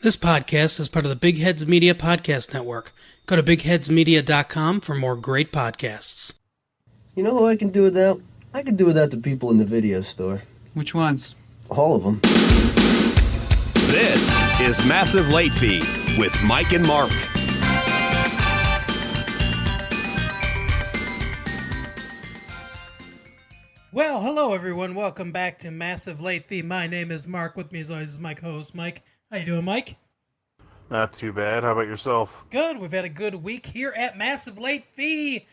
This podcast is part of the Big Heads Media Podcast Network. Go to bigheadsmedia.com for more great podcasts. You know who I can do without? I can do without the people in the video store. Which ones? All of them. This is Massive Late Fee with Mike and Mark. Well, hello everyone. Welcome back to Massive Late Fee. My name is Mark. With me as always is my co-host Mike. How you doing, Mike? Not too bad. How about yourself? Good. We've had a good week here at Massive Late Fee.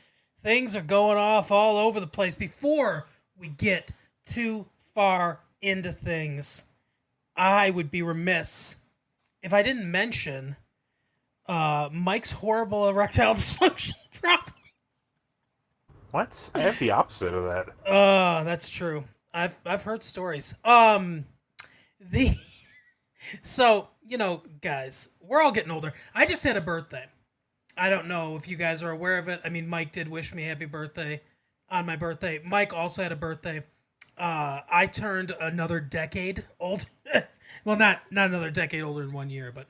Things are going off all over the place. Before we get too far into things, I would be remiss if I didn't mention Mike's horrible erectile dysfunction problem. What? I have the opposite of that. That's true. I've heard stories. So, you know, guys, we're all getting older. I just had a birthday. I don't know if you guys are aware of it. I mean, Mike did wish me happy birthday on my birthday. Mike also had a birthday. I turned another decade old. Well, not another decade older in 1 year, but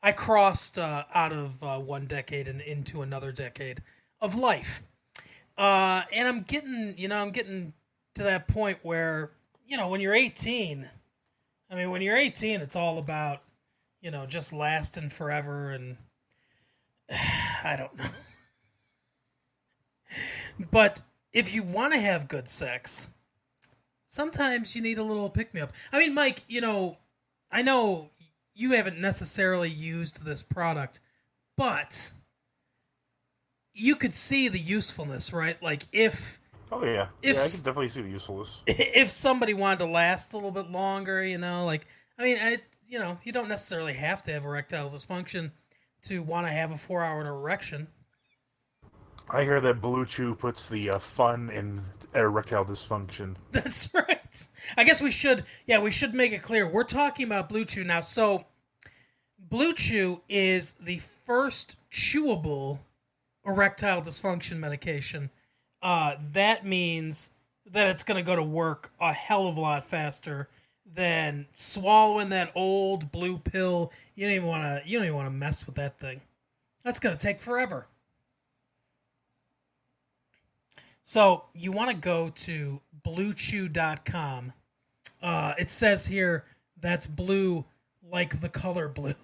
I crossed out of one decade and into another decade of life. And I'm getting to that point where, when you're 18, it's all about, just lasting forever, and I don't know. But if you want to have good sex, sometimes you need a little pick-me-up. I mean, Mike, I know you haven't necessarily used this product, but you could see the usefulness, right? Like if I can definitely see the usefulness. If somebody wanted to last a little bit longer, you don't necessarily have to have erectile dysfunction to want to have a 4-hour erection. I hear that Blue Chew puts the fun in erectile dysfunction. That's right. I guess we should make it clear. We're talking about Blue Chew now. So Blue Chew is the first chewable erectile dysfunction medication. That means that it's going to go to work a hell of a lot faster than swallowing that old blue pill. You don't even want to mess with that thing. That's going to take forever. So you want to go to bluechew.com. It says here that's blue like the color blue.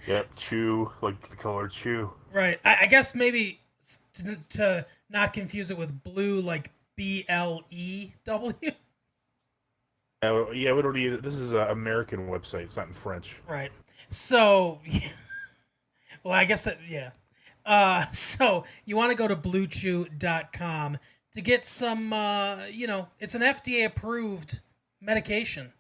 Yep, chew like the color chew. Right. I guess maybe to not confuse it with blue like BLEW. Yeah, we don't need it. This is an American website. It's not in French. Right. So, well, I guess that, yeah. So you want to go to bluechew.com to get some, it's an FDA approved medication.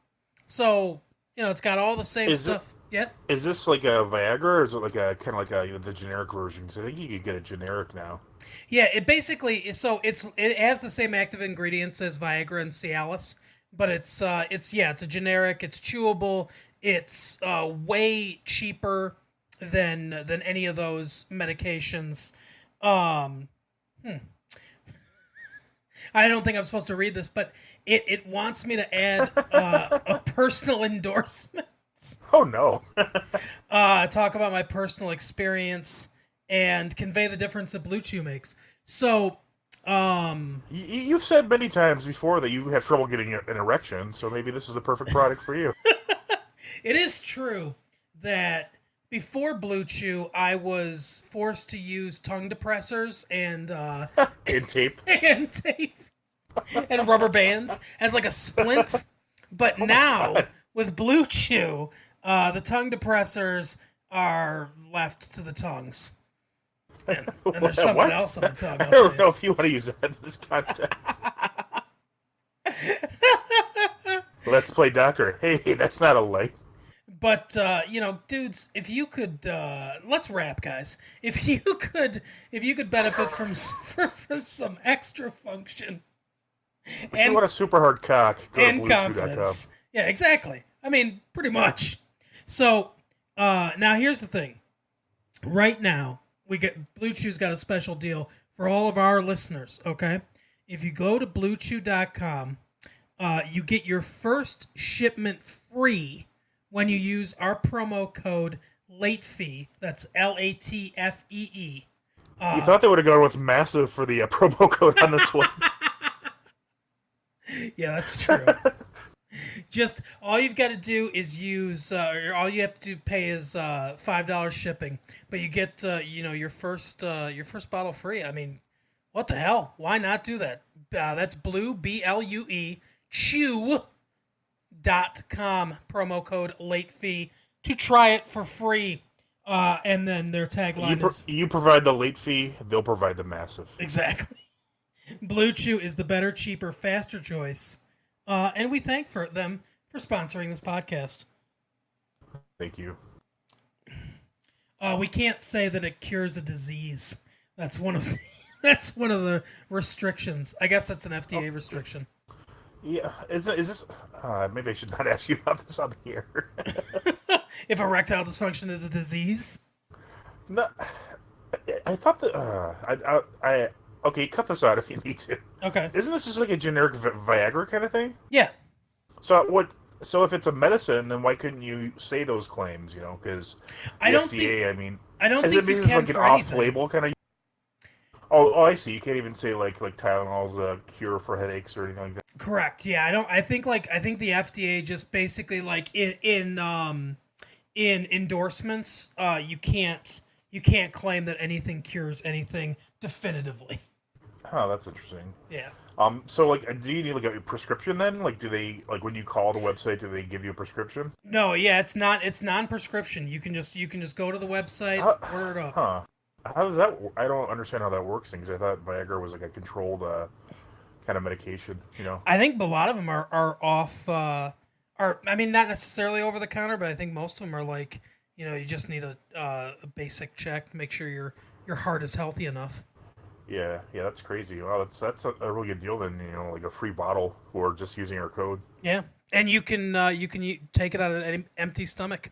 So, it's got all the same stuff. Yeah. Is this like a Viagra, or is it like a kind of like the generic version? Because I think you could get a generic now. Yeah, it basically is. So it has the same active ingredients as Viagra and Cialis, but it's a generic. It's chewable. It's way cheaper than any of those medications. I don't think I'm supposed to read this, but it wants me to add a personal endorsement. Oh, no. Talk about my personal experience and convey the difference that Blue Chew makes. So, you've said many times before that you have trouble getting an erection, so maybe this is the perfect product for you. It is true that before Blue Chew, I was forced to use tongue depressors and and tape. and tape and rubber bands as like a splint. But now, God. with Blue Chew, the tongue depressors are left to the tongues. And there's something else on the tongue. I don't know if you want to use that in this context. Let's play doctor. Hey, that's not a light. But, dudes, if you could, let's wrap, guys. If you could benefit from some extra function. If you want a super hard cock, go to confidence. Yeah, exactly. I mean, pretty much. So, now here's the thing. Right now, Blue Chew's got a special deal for all of our listeners, okay? If you go to bluechew.com, you get your first shipment free when you use our promo code LATEFEE. That's LATFEE. You thought they would have gone with massive for the promo code on this one. Yeah, that's true. Just all you've got to do is use, or all you have to pay is $5 shipping, but you get your first bottle free. I mean, what the hell? Why not do that? That's Blue BLUE Chew.com, promo code LATEFEE to try it for free. And then their tagline is you provide the late fee, they'll provide the massive. exactly. Blue Chew is the better, cheaper, faster choice. And we thank them for sponsoring this podcast. Thank you. We can't say that it cures a disease. That's one of the restrictions. I guess that's an FDA restriction. Yeah, is this? Maybe I should not ask you about this on the air. If erectile dysfunction is a disease, No, I thought that. Okay, cut this out if you need to. okay. Isn't this just like a generic Viagra kind of thing? Yeah, So what? So if it's a medicine, then why couldn't you say those claims? You know, because I don't FDA. think. I mean, I don't is think it you because it's can like an for anything. off-label kind of? Oh, I see. You can't even say like Tylenol's a cure for headaches or anything like that. Correct. Yeah, I don't. I think the FDA just basically like in endorsements, you can't claim that anything cures anything definitively. Oh, that's interesting. Yeah. So like, do you need like a prescription then? Like, do they like when you call the website, do they give you a prescription? No, yeah, it's non-prescription. You can just go to the website, order it up. Huh? How does that? I don't understand how that works. Because I thought Viagra was like a controlled kind of medication. You know. I think a lot of them are off. I mean, not necessarily over the counter, but I think most of them are like, you just need a basic check, make sure your heart is healthy enough. Yeah, that's crazy. Wow, that's a really good deal then. Like a free bottle for just using our code. Yeah, and you can take it out of an empty stomach.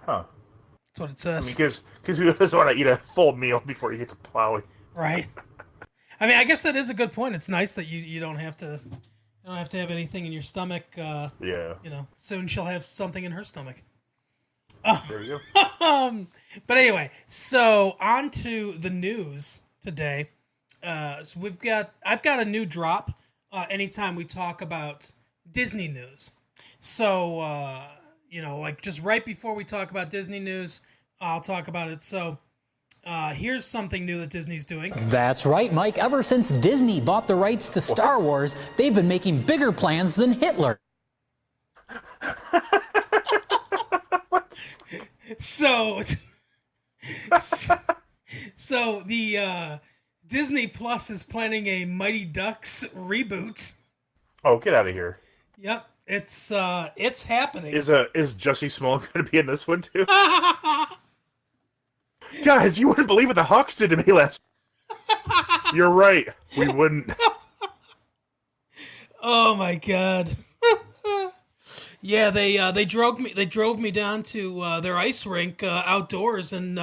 Huh? That's what it says. I mean, because who doesn't want to eat a full meal before you get to plowing? Right. I mean, I guess that is a good point. It's nice that you don't have to have anything in your stomach. Yeah. Soon she'll have something in her stomach. There you go. But anyway, so on to the news today. So I've got a new drop anytime we talk about Disney news. So like just right before we talk about Disney news, I'll talk about it. So here's something new that Disney's doing. That's right, Mike. Ever since Disney bought the rights to Star Wars, they've been making bigger plans than Hitler. So the Disney Plus is planning a Mighty Ducks reboot. Oh, get out of here. Yep, it's happening. Is Jussie Smollett going to be in this one too? Guys, you wouldn't believe what the Hawks did to me last. You're right. We wouldn't. Oh my god. Yeah, they drove me down to their ice rink outdoors, and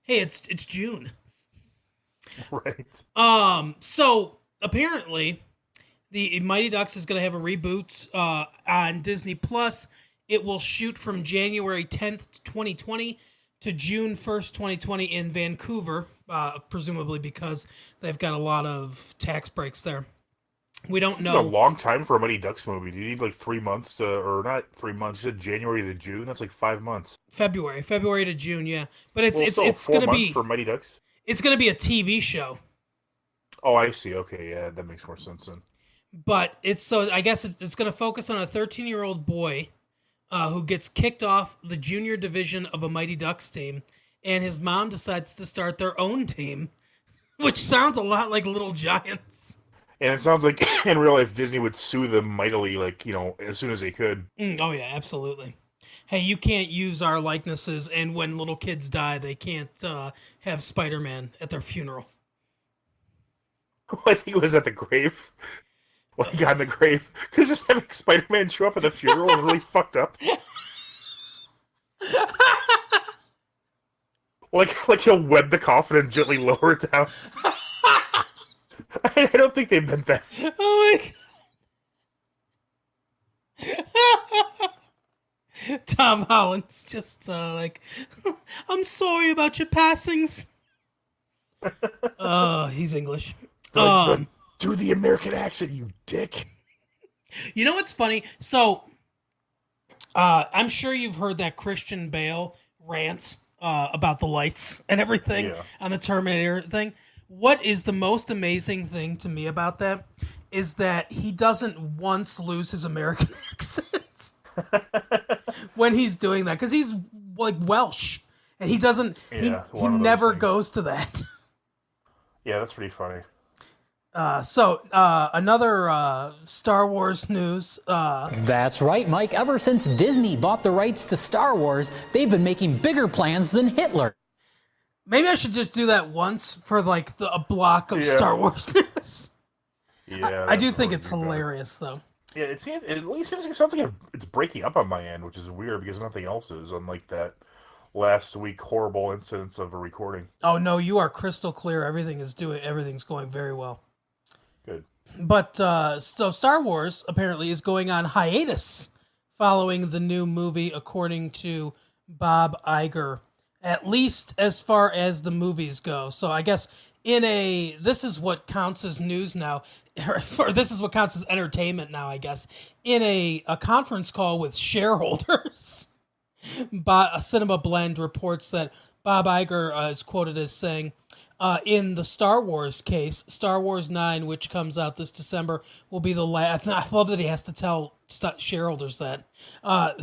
hey, it's June. Right. So apparently, the Mighty Ducks is going to have a reboot on Disney Plus. It will shoot from January 10th, 2020 to June 1st, 2020 in Vancouver, presumably because they've got a lot of tax breaks there. We don't know. It's a long time for a Mighty Ducks movie. Do you need like 3 months or not 3 months? You said January to June. That's like 5 months. February to June, yeah. But it's going to to be for Mighty Ducks. It's going to be a TV show. Oh, I see. Okay, yeah, that makes more sense then. But I guess it's going to focus on a 13-year-old boy who gets kicked off the junior division of a Mighty Ducks team, and his mom decides to start their own team, which sounds a lot like Little Giants. And it sounds like in real life Disney would sue them mightily, like, as soon as they could. Oh yeah, absolutely. Hey, you can't use our likenesses, and when little kids die, they can't have Spider-Man at their funeral. I think it was at the grave. Well, he got in the grave. Because just having Spider-Man show up at the funeral was really fucked up. Like he'll web the coffin and gently lower it down. I don't think they meant that. Oh my god. Tom Holland's just like, I'm sorry about your passings. He's English. Do the American accent, you dick. You know what's funny? So, I'm sure you've heard that Christian Bale rants about the lights and everything on the Terminator thing. What is the most amazing thing to me about that is that he doesn't once lose his American accent when he's doing that, because he's like Welsh and he doesn't. He never goes to that. Yeah, that's pretty funny. So another Star Wars news. That's right, Mike. Ever since Disney bought the rights to Star Wars, they've been making bigger plans than Hitler. Maybe I should just do that once for like a block of Star Wars news. Yeah, I do think it's hilarious, though. Yeah, it sounds like it's breaking up on my end, which is weird because nothing else is, unlike that last week horrible incidents of a recording. Oh no, you are crystal clear. Everything's going very well. Good. But so Star Wars apparently is going on hiatus following the new movie, according to Bob Iger, at least as far as the movies go. So I guess this is what counts as news now, or this is what counts as entertainment now, I guess. In a conference call with shareholders, a Cinema Blend reports that Bob Iger is quoted as saying, in the Star Wars case, Star Wars 9, which comes out this December, will be the last. I love that he has to tell shareholders that.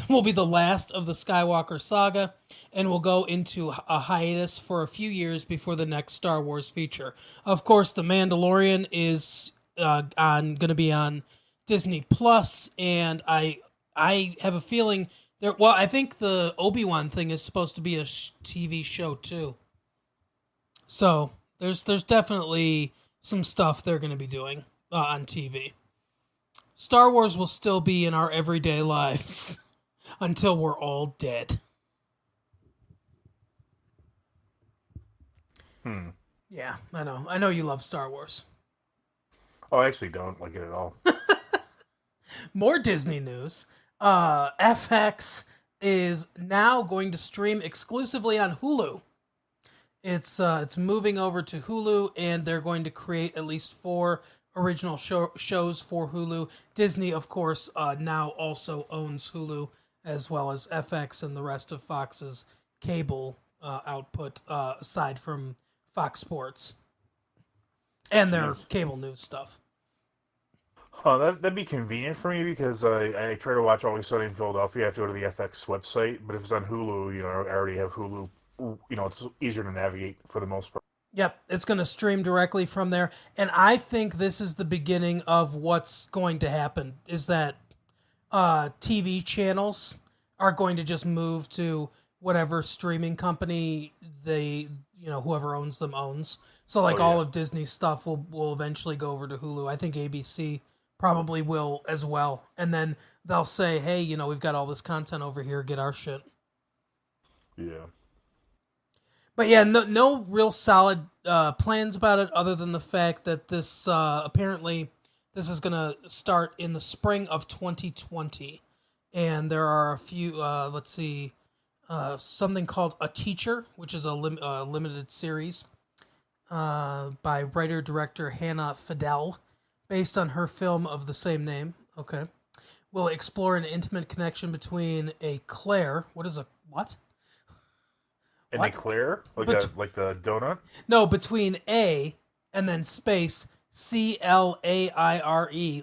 Will be the last of the Skywalker saga and will go into a hiatus for a few years before the next Star Wars feature. Of course, The Mandalorian is going to be on Disney Plus, and I have a feeling I think the Obi-Wan thing is supposed to be a TV show too. So there's definitely some stuff they're going to be doing on TV. Star Wars will still be in our everyday lives until we're all dead. Yeah, I know. I know you love Star Wars. Oh, I actually don't like it at all. More Disney news. FX is now going to stream exclusively on Hulu. It's moving over to Hulu, and they're going to create at least 4 original shows for Hulu. Disney, of course, now also owns Hulu, as well as FX and the rest of Fox's cable output, aside from Fox Sports and their cable news stuff. Oh, that'd be convenient for me because I try to watch Always Sunny in Philadelphia. I have to go to the FX website, but if it's on Hulu, I already have Hulu. It's easier to navigate for the most part. Yep, it's going to stream directly from there. And I think this is the beginning of what's going to happen, is that TV channels are going to just move to whatever streaming company whoever owns them owns. So all of Disney's stuff will eventually go over to Hulu. I think ABC probably will as well. And then they'll say, hey, we've got all this content over here, get our shit. Yeah. But yeah, no real solid plans about it, other than the fact that this apparently this is going to start in the spring of 2020, and there are a few. Let's see, something called A Teacher, which is a limited series by writer-director Hannah Fidel, based on her film of the same name. Okay, will explore an intimate connection between a Claire. What is a what? An eclair? Like the donut? No, between A and then space Claire,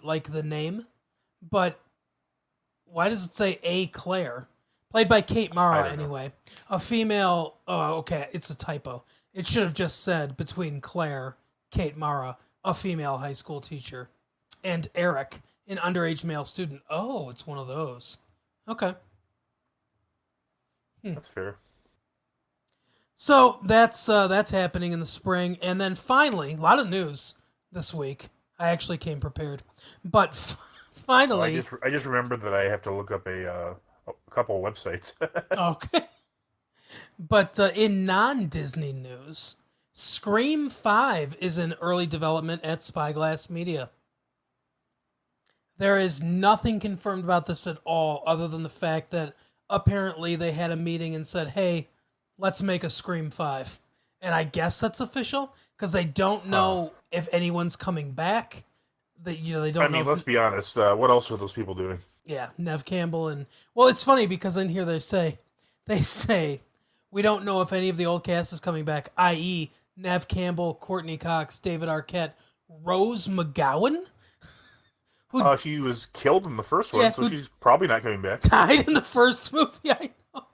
like the name. But why does it say A Claire? Played by Kate Mara, anyway. A female... Oh, okay, it's a typo. It should have just said between Claire, Kate Mara, a female high school teacher, and Eric, an underage male student. Oh, it's one of those. Okay. That's fair. So that's happening in the spring, and then finally, a lot of news this week. I actually came prepared, but finally, I just remembered that I have to look up a couple websites. Okay, but in non-Disney news, Scream 5 is in early development at Spyglass Media. There is nothing confirmed about this at all, other than the fact that apparently they had a meeting and said, "Hey, let's make a Scream 5." And I guess that's official because they don't know if anyone's coming back. They don't know. Let's be honest. What else are those people doing? Yeah, Nev Campbell and well, it's funny because in here they say we don't know if any of the old cast is coming back, i.e., Nev Campbell, Courtney Cox, David Arquette, Rose McGowan. She was killed in the first one, Yeah, so she's probably not coming back. Died in the first movie, I know.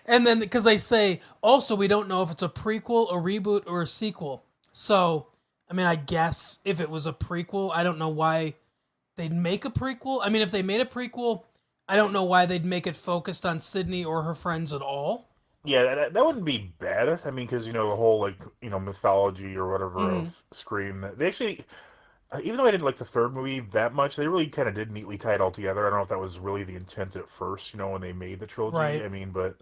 And then because they say also we don't know if it's a prequel, a reboot, or a sequel. So, I guess if it was a prequel, I don't know why they'd make a prequel. If they made a prequel, I don't know why they'd make it focused on Sydney or her friends at all. Yeah, that wouldn't be bad. Because the whole mythology or whatever of Scream. They actually, even though I didn't like the third movie that much, they really kind of did neatly tie it all together. I don't know if that was really the intent at first. When they made the trilogy. Right.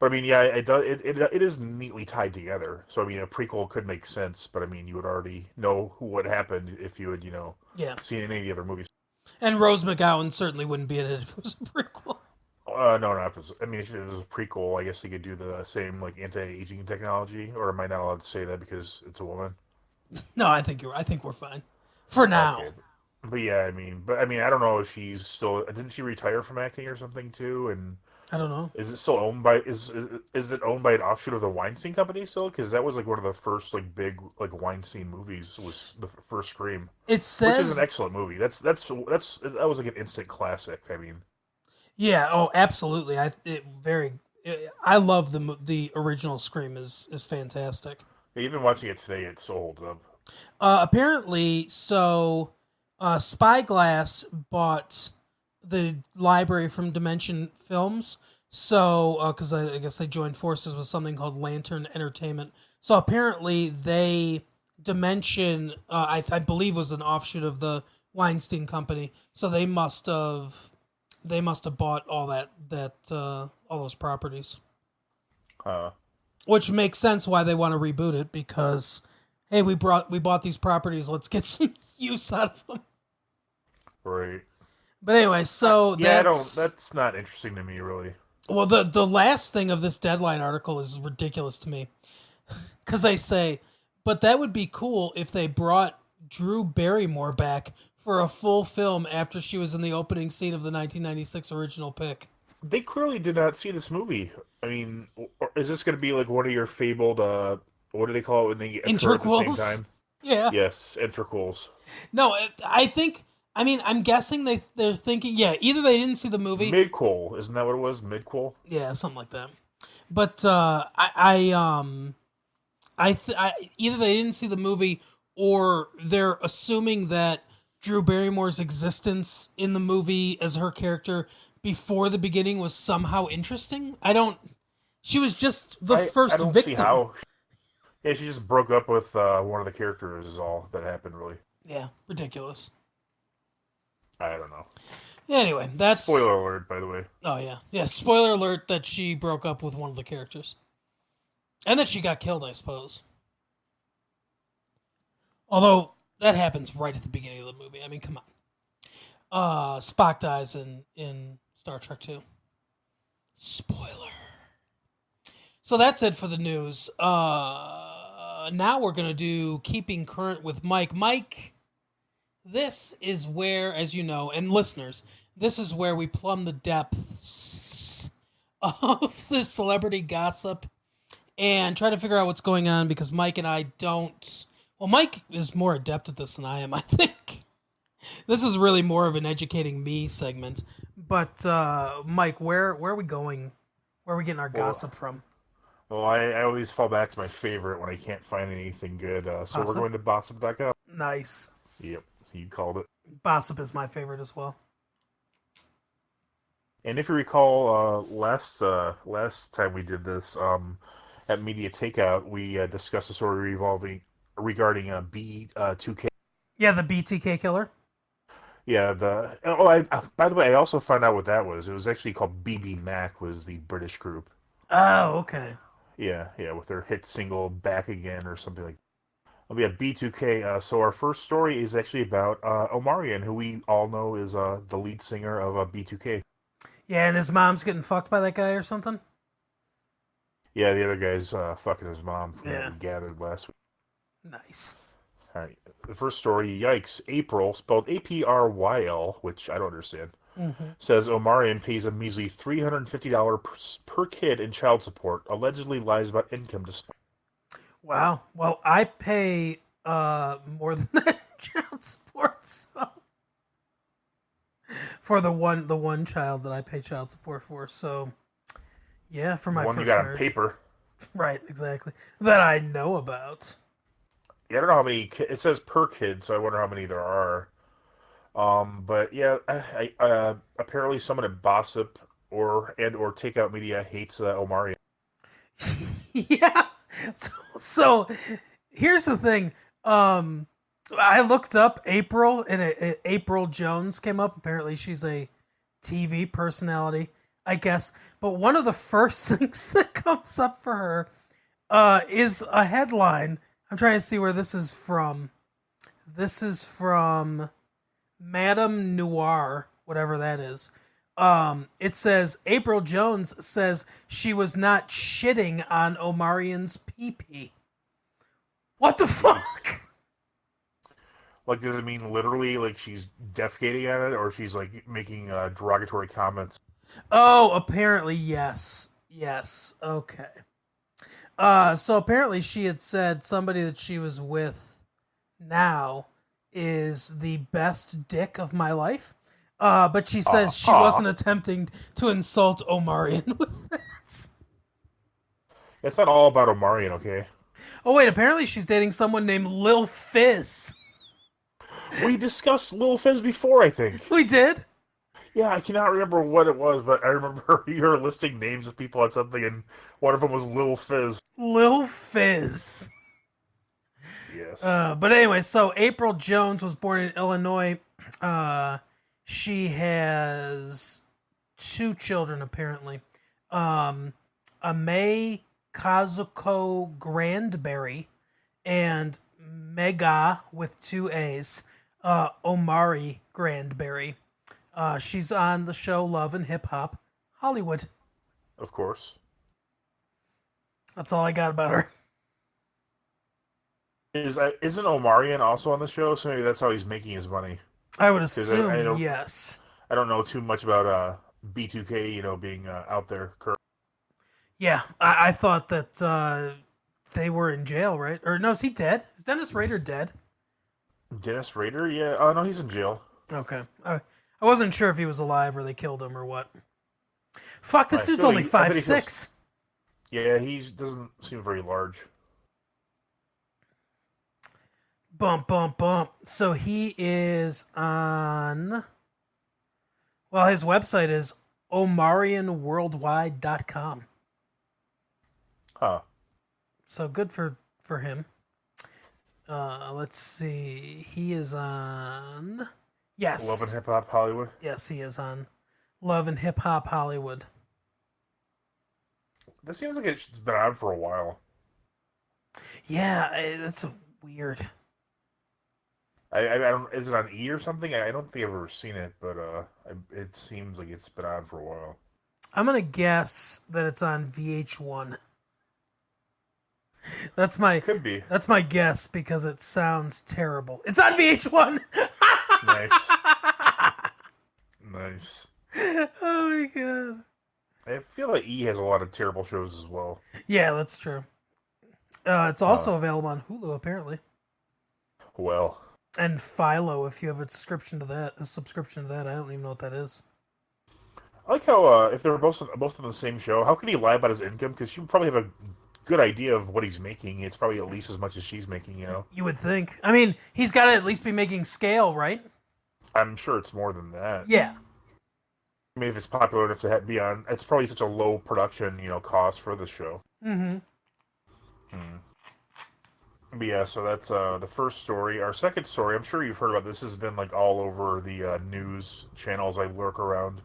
But yeah, it is neatly tied together. So a prequel could make sense, but you would already know what happened if you had Yeah. seen any of the other movies. And Rose McGowan certainly wouldn't be in it if it was a prequel. No, not if it's, if it was a prequel, I guess they could do the same anti-aging technology. Or am I not allowed to say that because it's a woman? No, I think we're fine for now. Okay. But yeah, I don't know if she's still. Didn't she retire from acting or something too? And I don't know. is it still owned by is it owned by an offshoot of the Weinstein Company still? Because that was one of the first big Weinstein movies, was the first Scream. It says, which is an excellent movie. That was an instant classic. yeah. Oh, absolutely. I love the original Scream is fantastic. Even watching it today, it still holds up. Apparently, so Spyglass bought the library from Dimension Films. So, because I guess they joined forces with something called Lantern Entertainment. So apparently, Dimension, I believe, was an offshoot of the Weinstein Company. So they must have bought all all those properties. Which makes sense why they want to reboot it because, hey, we bought these properties. Let's get some use out of them. Right. But anyway, so that's not interesting to me, really. Well, the last thing of this Deadline article is ridiculous to me because they say, but that would be cool if they brought Drew Barrymore back for a full film after she was in the opening scene of the 1996 original pick. They clearly did not see this movie. Is this going to be one of your fabled, what do they call it when they occur at the same time? Yeah. Yes, interquels. No, I think, I'm guessing they're thinking, yeah, either they didn't see the movie. Midquel, isn't that what it was? Midquel? Yeah, something like that. But either they didn't see the movie or they're assuming that Drew Barrymore's existence in the movie as her character before the beginning was somehow interesting. She was just the first I don't victim. See how. Yeah, she just broke up with one of the characters is all that happened, really. Yeah, ridiculous. I don't know. Anyway, that's... Spoiler alert, by the way. Oh, yeah. Yeah, spoiler alert that she broke up with one of the characters. And that she got killed, I suppose. Although, that happens right at the beginning of the movie. Come on. Spock dies in Star Trek 2. Spoiler. So that's it for the news. Now we're going to do Keeping Current with Mike. Mike, this is where, as you know, and listeners, this is where we plumb the depths of this celebrity gossip and try to figure out what's going on because Mike and I don't... Well, Mike is more adept at this than I am, I think. This is really more of an educating me segment. But, Mike, where are we going? Where are we getting our gossip from? Well, I always fall back to my favorite when I can't find anything good. So we're going to Bossip.com. Nice. Yep, you called it. Bossip is my favorite as well. And if you recall, last time we did this at Media Takeout, we discussed a story regarding B2K. Yeah, the BTK killer. Yeah, by the way, I also found out what that was. It was actually called BB Mac, was the British group. Oh, okay. Yeah, with their hit single "Back Again" or something like that. Yeah, B2K. So our first story is actually about Omarion, who we all know is the lead singer of B2K. Yeah, and his mom's getting fucked by that guy or something. Yeah, the other guy's fucking his mom from what Yeah. we gathered last week. Nice. All right. The first story, yikes, April, spelled Apryl, which I don't understand, says Omarion pays a measly $350 per kid in child support, allegedly lies about income disparity. Wow. Well, I pay more than that in child support, so for the one child that I pay child support for. So yeah, for The my one you first got on marriage. paper. Right, exactly. That I know about. Yeah, I don't know how many, it says per kid, so I wonder how many there are. But yeah, apparently someone at Bossip or Takeout Media hates Omarion. Yeah. So here's the thing. I looked up April, and April Jones came up. Apparently, she's a TV personality, I guess. But one of the first things that comes up for her is a headline. I'm trying to see where this is from. This is from Madame Noir, whatever that is. It says April Jones says she was not shitting on Omarion's pee-pee. What the fuck? Like, does it mean literally, like, she's defecating at it, or she's, like, making derogatory comments? Oh, apparently yes. Yes. Okay. So apparently she had said somebody that she was with now is the best dick of my life. But she says she wasn't attempting to insult Omarion with that. It's not all about Omarion, okay? Oh wait, apparently she's dating someone named Lil Fizz. We discussed Lil Fizz before, I think. We did? Yeah, I cannot remember what it was, but I remember you were listing names of people on something, and one of them was Lil Fizz. Lil Fizz. Yes. But anyway, so April Jones was born in Illinois. She has 2 children, apparently. May Kazuko Grandberry and Mega with 2 A's, Omari Grandberry. She's on the show Love and Hip Hop Hollywood. Of course. That's all I got about her. Isn't Omarion also on the show? So maybe that's how he's making his money. I would 'Cause assume yes. I don't know too much about B2K, being out there currently. Yeah, I thought that they were in jail, right? Or no, is he dead? Is Dennis Rader dead? Dennis Rader? Yeah. Oh, no, he's in jail. Okay. I wasn't sure if he was alive or they killed him or what. Fuck, this I dude's feel only like- I bet he 5'6". Yeah, he doesn't seem very large. Bump, bump, bump. So he is on... Well, his website is omarionworldwide.com. Huh. So good for him. Let's see. He is on... Yes. Love and Hip Hop Hollywood. Yes, he is on Love and Hip Hop Hollywood. This seems like it's been on for a while. Yeah, that's weird. I don't. Is it on E or something? I don't think I've ever seen it, but it seems like it's been on for a while. I'm gonna guess that it's on VH1. That's my Could be. That's my guess because it sounds terrible. It's on VH1. Nice. Nice. Oh my god. I feel like E has a lot of terrible shows as well. Yeah, that's true. It's also available on Hulu apparently, Well, and Philo if you have a subscription to that. I don't even know what that is. I like how if they're both on the same show, how can he lie about his income? Because she would probably have a good idea of what he's making. It's probably at least as much as she's making. You would think. I mean, he's got to at least be making scale, right? I'm sure it's more than that. Yeah. I mean, if it's popular enough to be on, it's probably such a low production, cost for the show. Mm-hmm. But yeah, so that's the first story. Our second story, I'm sure you've heard about this, has been like all over the news channels I lurk around.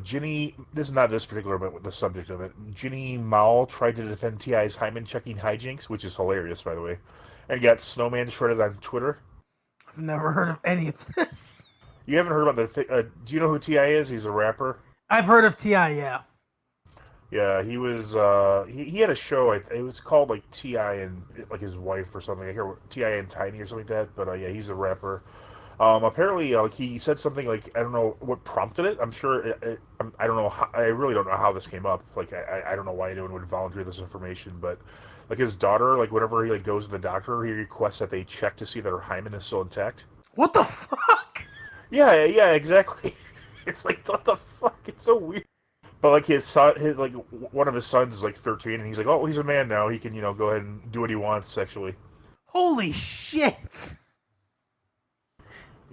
Ginny, this is not this particular, but the subject of it. Ginny Mao tried to defend T.I.'s hymen-checking hijinks, which is hilarious, by the way, and got snowman shredded on Twitter. I've never heard of any of this. You haven't heard about do you know who T.I. is? He's a rapper. I've heard of T.I., yeah. Yeah, he was. He had a show. It was called like Ti and like his wife or something. I hear Ti and Tiny or something like that. But yeah, he's a rapper. Apparently, like he said something like I don't know what prompted it. I'm sure. I don't know. I really don't know how this came up. Like I don't know why anyone would volunteer this information. But like his daughter, like whenever he like goes to the doctor, he requests that they check to see that her hymen is still intact. What the fuck? Yeah, exactly. It's like what the fuck? It's so weird. But like his son, one of his sons is like 13, and he's like, oh, he's a man now. He can go ahead and do what he wants sexually. Holy shit!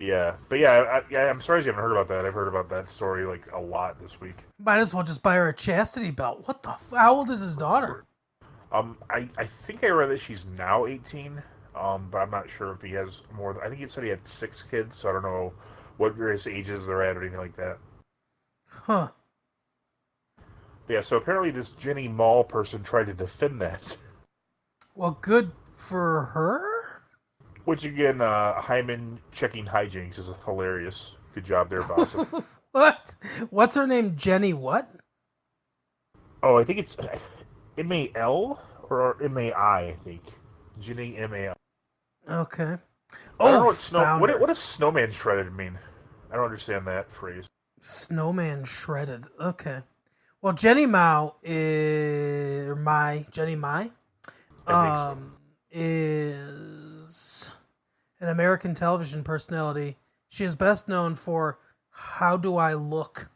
Yeah, but yeah, I'm surprised you haven't heard about that. I've heard about that story like a lot this week. Might as well just buy her a chastity belt. What the? How old is his daughter? I think I read that she's now 18. But I'm not sure if he has more. I think he said he had 6 kids, so I don't know what various ages they're at or anything like that. Huh. Yeah, so apparently this Jenny Mall person tried to defend that. Well, good for her? Which again, Hyman checking hijinks is hilarious. Good job there, boss. What? What's her name? Jenny what? Oh, I think it's M-A-L or M-A-I, I think. Jenny M-A-I. Okay. I don't know what what does snowman shredded mean? I don't understand that phrase. Snowman shredded. Okay. Well, Jenny Mao is Jenny Mai is an American television personality. She is best known for How Do I Look?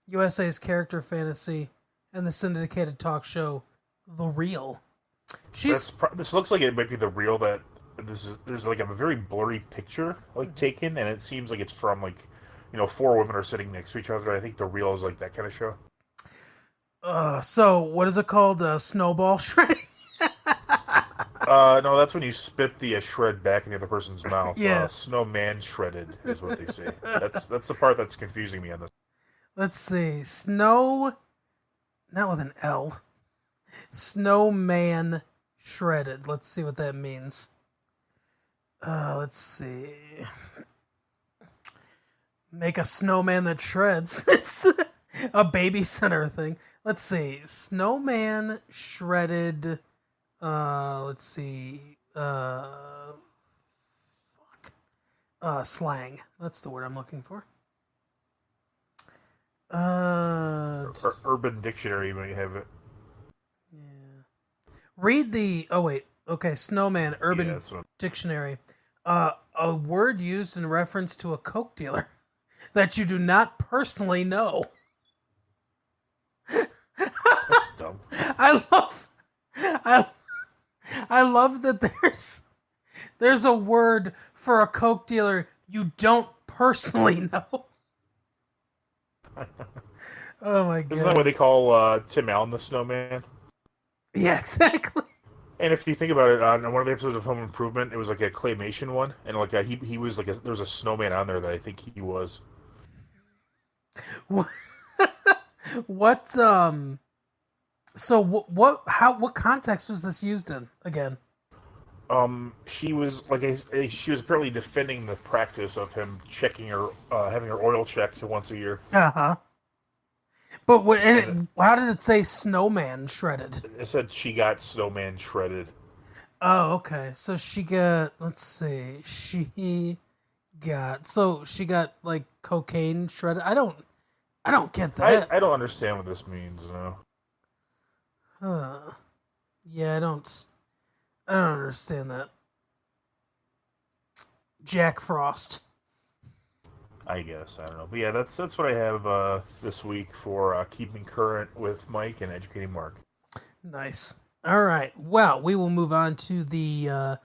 USA's character fantasy and the syndicated talk show The Real. This looks like it might be The Real. There's like a very blurry picture taken, and it seems like it's from 4 women are sitting next to each other. I think The Real is like that kind of show. So what is it called? Snowball shredding? No, that's when you spit the shred back in the other person's mouth. Yeah. Snowman shredded is what they say. That's the part that's confusing me on this. Let's see. Snow, not with an L. Snowman shredded. Let's see what that means. Let's see. Make a snowman that shreds. It's a baby center thing. Let's see. Snowman shredded. Let's see. Slang. That's the word I'm looking for. Urban Dictionary might have it. Yeah. Read the. Oh wait. Okay. Snowman. Urban Dictionary. A word used in reference to a coke dealer that you do not personally know. That's dumb. I love that there's a word for a coke dealer you don't personally know. Oh my god. Isn't that what they call Tim Allen the Snowman? Yeah, exactly. And if you think about it, on one of the episodes of Home Improvement, it was like a claymation one, and he was there was a snowman on there that I think he was. What so what context was this used in again? She was she was apparently defending the practice of him checking her having her oil checked once a year. Uh-huh. But how did it say snowman shredded? It said she got snowman shredded. Oh, okay. So she got, let's see, she got like cocaine shredded. I don't get that. I don't understand what this means, no. Huh. Yeah, I don't understand that. Jack Frost. I guess, I don't know. But yeah, that's what I have this week for keeping current with Mike and educating Mark. Nice. All right. Well, we will move on to the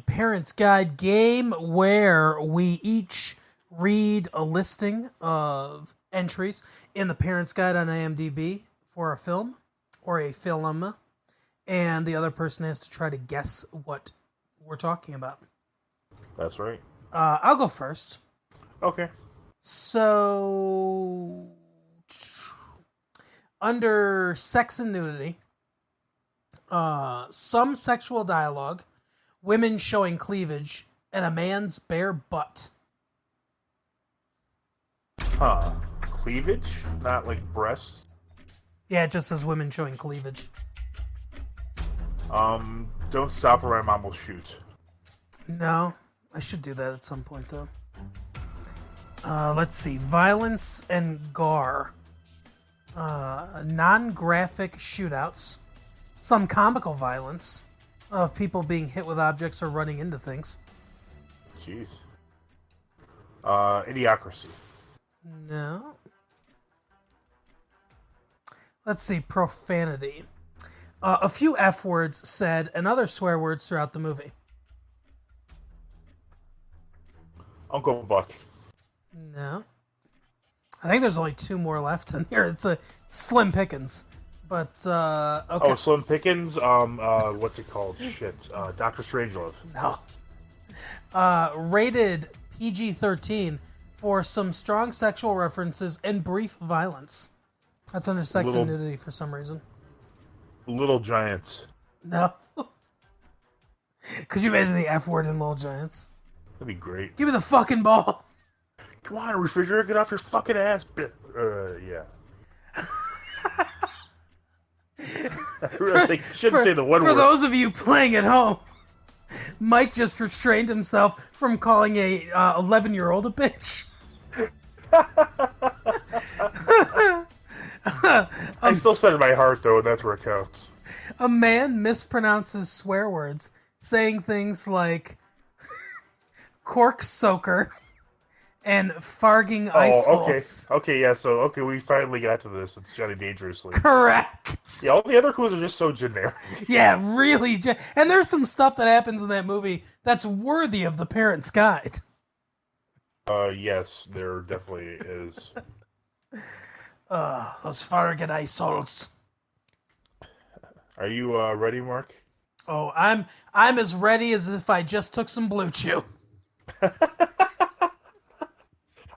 Parents Guide game, where we each read a listing of entries in the Parents Guide on IMDb for a film or a film, and the other person has to try to guess what we're talking about. That's right. I'll go first. Okay. So, under sex and nudity, some sexual dialogue, women showing cleavage, and a man's bare butt. Huh. cleavage, not like breasts. Yeah, it just says women showing cleavage. Don't stop or my mom will shoot. No, I should do that at some point, though. Let's see. Violence and gore. Non-graphic shootouts. Some comical violence of people being hit with objects or running into things. Jeez. Idiocracy. No. Let's see. Profanity. A few F words said and other swear words throughout the movie. Uncle Buck. No. I think there's only 2 more left in here. It's a slim pickings. But, okay. Oh, Slim Pickens. What's it called? Shit. Dr. Strangelove. No. Rated PG-13 for some strong sexual references and brief violence. That's under sex and nudity for some reason. Little Giants. No. Could you imagine the F word in Little Giants? That'd be great. Give me the fucking ball. Come on, refrigerator, get off your fucking ass. Yeah. I shouldn't say the one word. For those of you playing at home, Mike just restrained himself from calling a 11-year-old a bitch. I still said it in my heart, though, and that's where it counts. A man mispronounces swear words, saying things like cork soaker and farging ice holes. Okay, yeah, so, we finally got to this. It's Johnny Dangerously. Correct. Yeah, all the other clues are just so generic. Yeah, really. And there's some stuff that happens in that movie that's worthy of the parent's guide. Yes, there definitely is. Those farging ice holes. Are you ready, Mark? Oh, I'm as ready as if I just took some Blue Chew.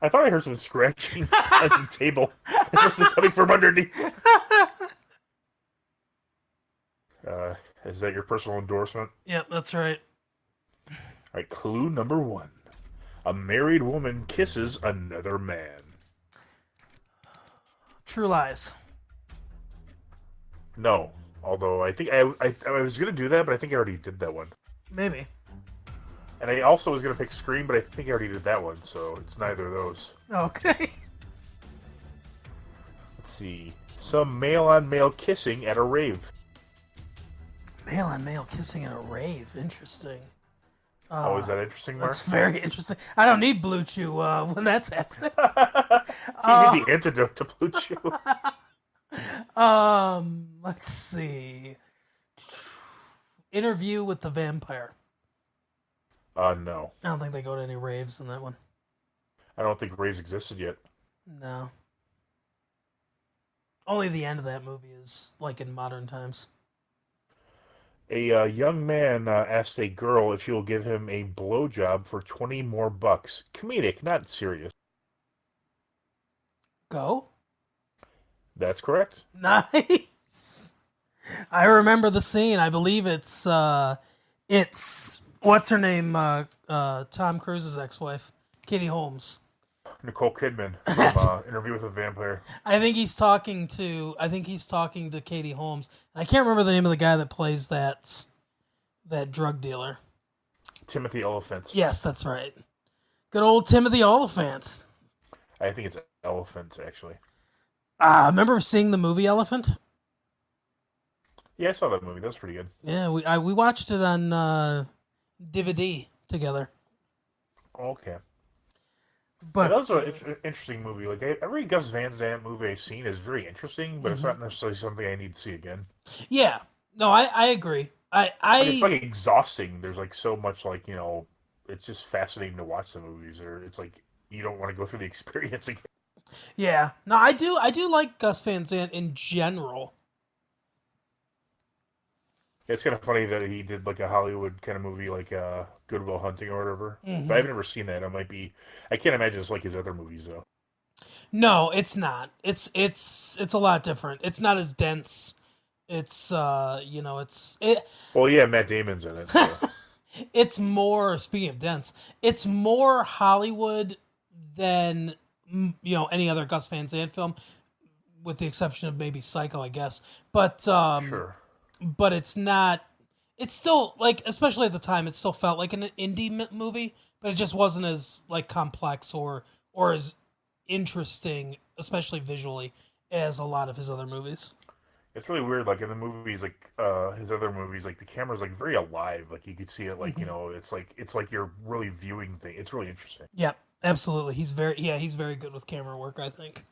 I thought I heard some scratching on the table. It must be coming from underneath. Is that your personal endorsement? Yep, that's right. All right, clue number 1. A married woman kisses another man. True Lies. No, although I think I was going to do that, but I think I already did that one. Maybe. And I also was going to pick Scream, but I think I already did that one, so it's neither of those. Okay. Let's see. Some male-on-male kissing at a rave. Male-on-male kissing at a rave. Interesting. Oh, is that interesting, Mark? That's very interesting. I don't need Blue Chew when that's happening. You need the antidote to Blue Chew. Let's see. Interview with the Vampire. No. I don't think they go to any raves in that one. I don't think raves existed yet. No. Only the end of that movie is like in modern times. A young man asked a girl if she will give him a blowjob for 20 more bucks. Comedic, not serious. Go? That's correct. Nice. I remember the scene. I believe it's what's her name? Tom Cruise's ex-wife, Katie Holmes. Nicole Kidman from Interview with a Vampire. I think he's talking to Katie Holmes. I can't remember the name of the guy that plays that drug dealer. Timothy Olyphant. Yes, that's right. Good old Timothy Olyphant. I think it's Elephant, actually. Remember seeing the movie Elephant? Yeah, I saw that movie. That was pretty good. Yeah, we watched it on DVD together. Okay. But that was an interesting movie. Like every Gus Van Sant movie I've seen is very interesting, but it's not necessarily something I need to see again. Yeah, no, I agree. It's like exhausting. There's like so much like it's just fascinating to watch the movies, or it's like you don't want to go through the experience again. Yeah, no, I do like Gus Van Sant in general. It's kind of funny that he did like a Hollywood kind of movie, like Good Will Hunting or whatever. But I've never seen that. I can't imagine it's like his other movies though. No, it's not. It's a lot different. It's not as dense. It's Well, yeah, Matt Damon's in it. So. It's more. Speaking of dense, it's more Hollywood than any other Gus Van Sant film, with the exception of maybe Psycho, I guess. But Sure. but it's not. It's still like, especially at the time, it still felt like an indie movie, but it just wasn't as like complex or as interesting, especially visually, as a lot of his other movies. It's really weird. Like in the movies, like his other movies, like the camera's like very alive. Like you could see it. Like it's like you're really viewing things. It's really interesting. Yeah, absolutely. He's very good with camera work. I think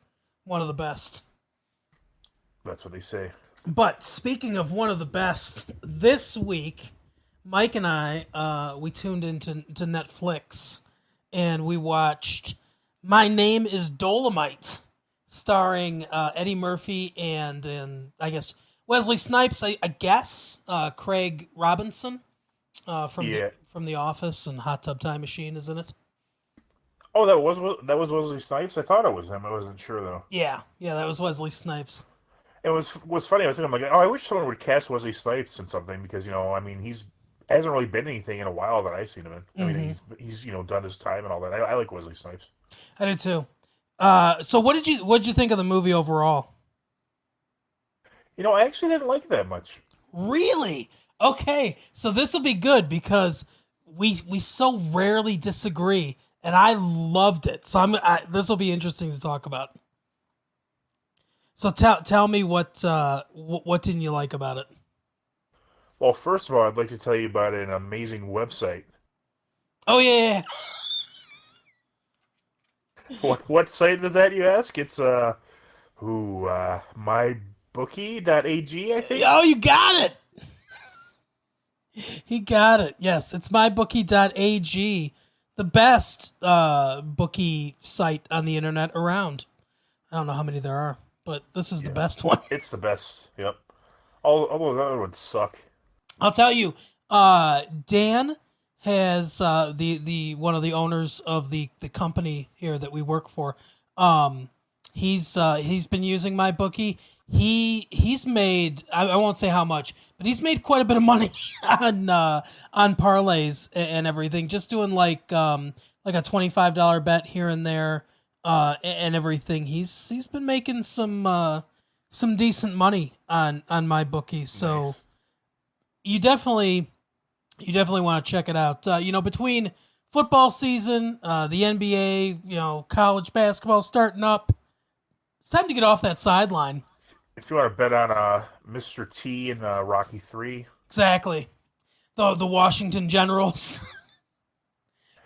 one of the best. That's what they say. But speaking of one of the best, this week, Mike and I we tuned into Netflix and we watched My Name Is Dolemite, starring Eddie Murphy and I guess Wesley Snipes. I guess Craig Robinson from the Office and Hot Tub Time Machine is in it. Oh, that was Wesley Snipes. I thought it was him. I wasn't sure though. Yeah, that was Wesley Snipes. It was funny. I was thinking, I'm like, oh, I wish someone would cast Wesley Snipes in something because I mean, he's hasn't really been anything in a while that I've seen him in. I mean, he's done his time and all that. I like Wesley Snipes. I do too. So what did you think of the movie overall? I actually didn't like it that much. Really? Okay, so this will be good because we so rarely disagree, and I loved it. So this will be interesting to talk about. So tell me what didn't you like about it? Well, first of all, I'd like to tell you about an amazing website. Oh yeah. What site is that, you ask? It's mybookie.ag, I think. Oh, you got it. He got it. Yes, it's mybookie.ag, the best bookie site on the internet around. I don't know how many there are, but this is the best one. It's the best. Yep. All those other ones suck. I'll tell you, Dan has the one of the owners of the company here that we work for. He's been using my bookie. He's made, I won't say how much, but he's made quite a bit of money on parlays and everything, just doing like a $25 bet here and there and everything. He's been making some decent money on my bookie. So Nice. you definitely want to check it out. Between football season, the NBA, college basketball starting up, it's time to get off that sideline. If you want to bet on Mr. T and Rocky 3. Exactly. The Washington Generals.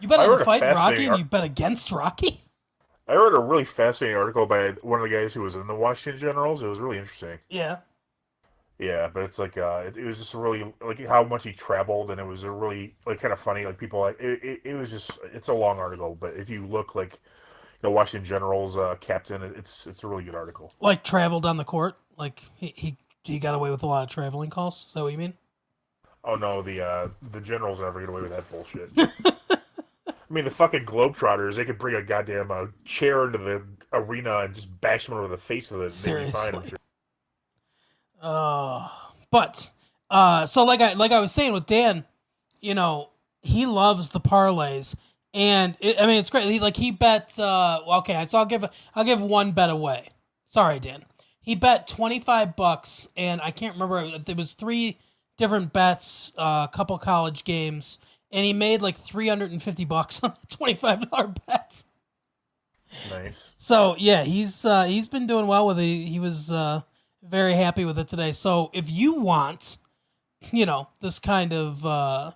You bet I on read the a fight in Rocky fascinating and you bet against Rocky? I read a really fascinating article by one of the guys who was in the Washington Generals. It was really interesting. Yeah. Yeah, but it's like it was just really like how much he traveled, and it was a really like kind of funny. Like people like it was just it's a long article, but if you look like Washington Generals captain, it's a really good article. Like traveled on the court? Like he got away with a lot of traveling calls? Is that what you mean? Oh no, the Generals never get away with that bullshit. I mean, the fucking Globetrotters, they could bring a goddamn chair into the arena and just bash them over the face with it. And they'd be fine, I'm Seriously. sure. But so like I was saying with Dan, he loves the parlays, and it's great. He bet. Okay, so I'll give one bet away. Sorry, Dan. He bet $25, and I can't remember. There was 3 different bets, a couple college games, and he made like $350 on the $25 bet. Nice. So yeah, he's been doing well with it. He was very happy with it today. So if you want, this kind of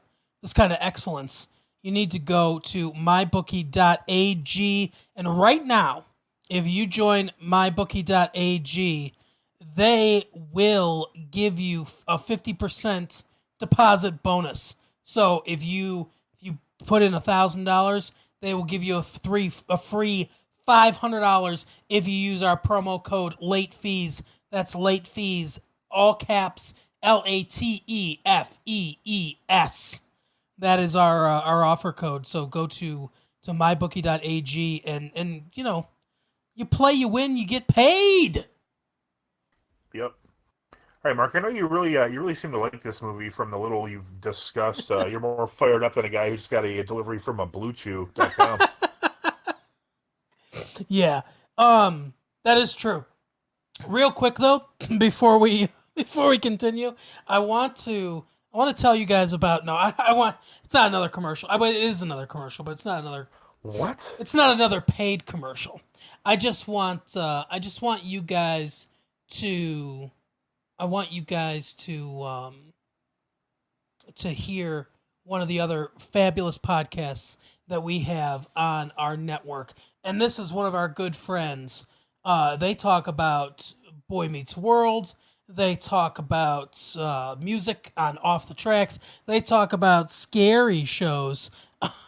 excellence, you need to go to mybookie.ag, and right now, if you join mybookie.ag, they will give you a 50% deposit bonus. So if you put in $1,000, they will give you a free $500 if you use our promo code late fees. That's late fees, all caps, LATEFEES. That is our offer code. So go to mybookie.ag and you play, you win, you get paid. Yep. All right, Mark. I know you really seem to like this movie from the little you've discussed. You're more fired up than a guy who just got a delivery from a BlueChew.com. Yeah. That is true. Real quick though, before we continue, I want to tell you guys about I want it's not another commercial. It is another commercial, but it's not another What? it's not another paid commercial. I just want you guys to to hear one of the other fabulous podcasts that we have on our network. And this is one of our good friends. They talk about Boy Meets World. They talk about music on Off the Tracks. They talk about scary shows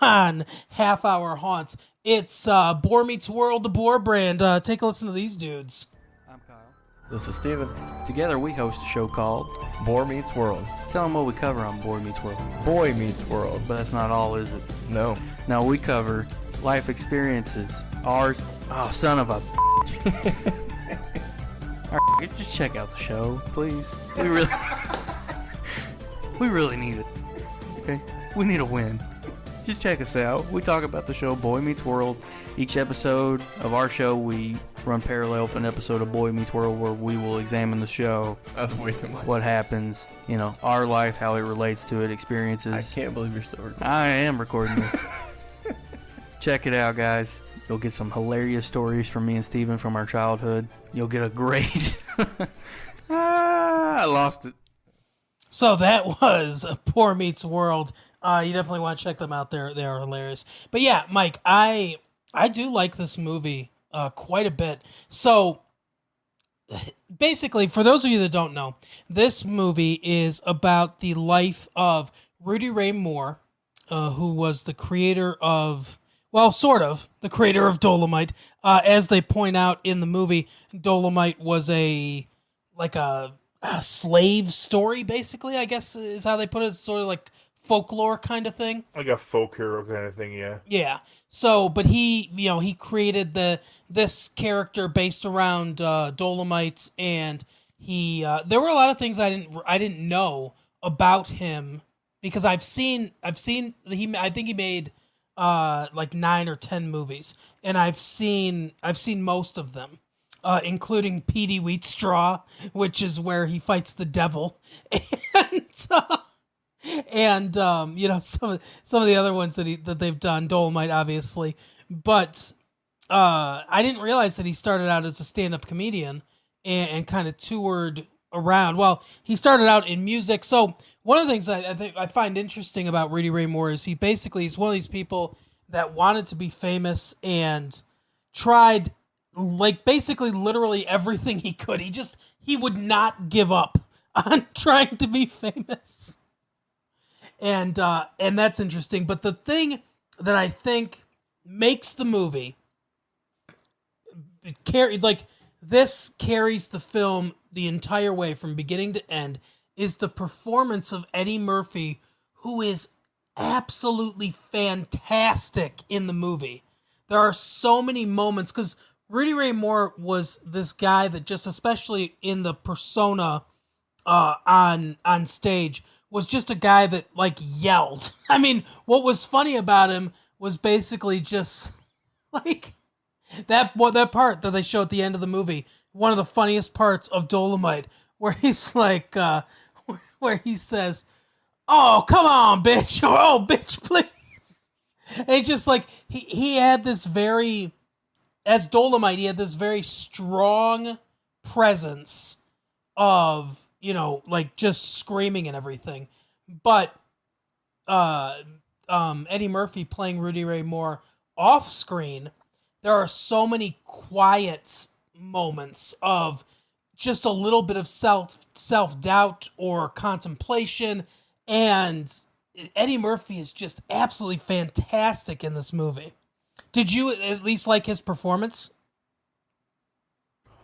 on Half Hour Haunts. It's Boar Meets World, the Boar brand. Take a listen to these dudes. I'm Kyle. This is Steven. Together we host a show called Boar Meets World. Tell them what we cover on Boy Meets World. Boy Meets World. But that's not all, is it? No. No, we cover life experiences. Ours. Oh, son of a. Alright, just check out the show, please. We really need it. Okay? We need a win. Just check us out. We talk about the show Boy Meets World. Each episode of our show, we run parallel with an episode of Boy Meets World where we will examine the show. That's way too much. What happens, our life, how it relates to it, experiences. I can't believe you're still recording. I am recording it. Check it out, guys. You'll get some hilarious stories from me and Steven from our childhood. You'll get a great... I lost it. So that was Poor Meets World. You definitely want to check them out. They are hilarious. But yeah, Mike, I do like this movie quite a bit. So basically, for those of you that don't know, this movie is about the life of Rudy Ray Moore, who was the creator of... Well, sort of, the creator of Dolemite. As they point out in the movie, Dolemite was a slave story, basically, I guess is how they put it. It's sort of like folklore kind of thing. Like a folk hero kind of thing, yeah. Yeah. So, but he created this character based around Dolemite, and there were a lot of things I didn't know about him because I think he made like 9 or 10 movies, and I've seen most of them, including Petey Wheatstraw, which is where he fights the devil, and some of the other ones that they've done, Dolemite obviously, but I didn't realize that he started out as a stand-up comedian and kind of toured around. Well, he started out in music. So one of the things I find interesting about Rudy Ray Moore is he's one of these people that wanted to be famous and tried basically literally everything he could. He would not give up on trying to be famous. And that's interesting. But the thing that I think makes the movie this carries the film the entire way from beginning to end is the performance of Eddie Murphy, who is absolutely fantastic in the movie. There are so many moments because Rudy Ray Moore was this guy that just, especially in the persona on stage, was just a guy that yelled. I mean, what was funny about him was basically just that part that they show at the end of the movie, one of the funniest parts of Dolemite, where he's where he says, "Oh, come on, bitch," or "Oh, bitch, please." And it's just he had this as Dolemite, he had this very strong presence of, just screaming and everything. But Eddie Murphy playing Rudy Ray Moore off screen, there are so many quiet moments of just a little bit of self-doubt or contemplation, and Eddie Murphy is just absolutely fantastic in this movie. Did you at least like his performance?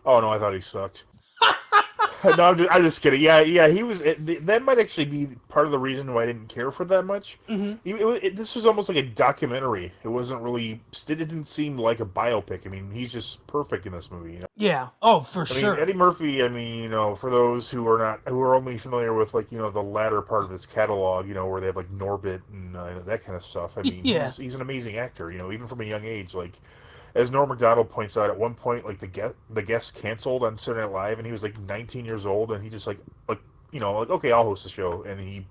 Oh no, I thought he sucked. No, I'm just kidding. Yeah, he was. That might actually be part of the reason why I didn't care for that much. Mm-hmm. This was almost like a documentary. It wasn't really. It didn't seem like a biopic. I mean, he's just perfect in this movie. Yeah. Oh, for sure. Eddie Murphy. I mean, for those who are only familiar with the latter part of his catalog, where they have Norbit and that kind of stuff. I mean, yeah. he's an amazing actor. Even from a young age, as Norm Macdonald points out, at one point, like the guest canceled on Saturday Night Live, and he was like 19 years old, and he just like okay, I'll host the show, and he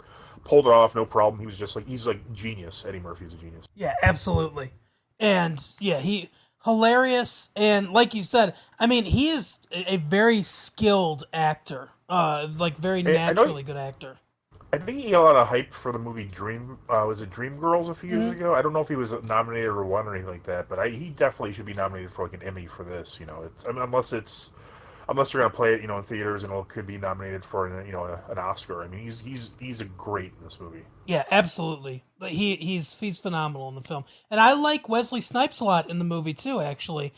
pulled it off, no problem. He was just like he's like genius. Eddie Murphy's a genius. Yeah, absolutely. And yeah, he hilarious, and like you said, I mean, he is a very skilled actor. Like very naturally good actor. I think he got a lot of hype for the movie Dream. Was it Dreamgirls a few years ago? I don't know if he was nominated or won or anything like that, but he definitely should be nominated for like an Emmy for this. You know, I mean, unless they're gonna play it, in theaters, and it could be nominated for an Oscar. I mean, he's a great in this movie. Yeah, absolutely. But he's phenomenal in the film, and I like Wesley Snipes a lot in the movie too. Actually,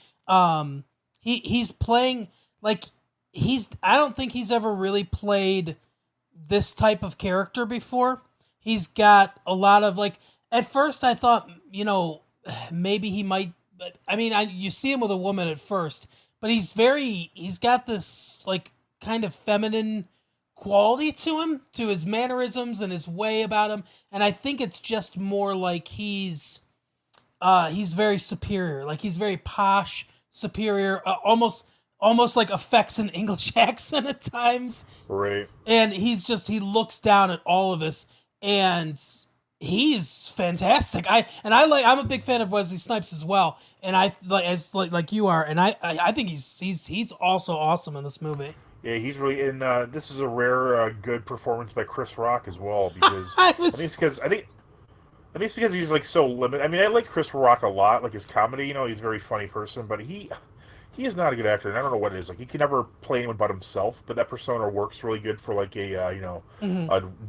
he's playing like I don't think he's ever really played this type of character before. He's got a lot of like. At first, I thought maybe he might. But I mean, you see him with a woman at first, but he's got this like kind of feminine quality to him, to his mannerisms and his way about him, and I think it's just more like he's very superior, like he's very posh, superior, almost like affects an English accent at times. Right. And he looks down at all of us, and he's fantastic. I'm a big fan of Wesley Snipes as well, and I like you are, and I think he's also awesome in this movie. Yeah, he's really in. This is a rare good performance by Chris Rock as well, because I think it's because he's like so limited. I mean, I like Chris Rock a lot, like his comedy. He's a very funny person, but he is not a good actor, and I don't know what it is. Like, he can never play anyone but himself, but that persona works really good for like a a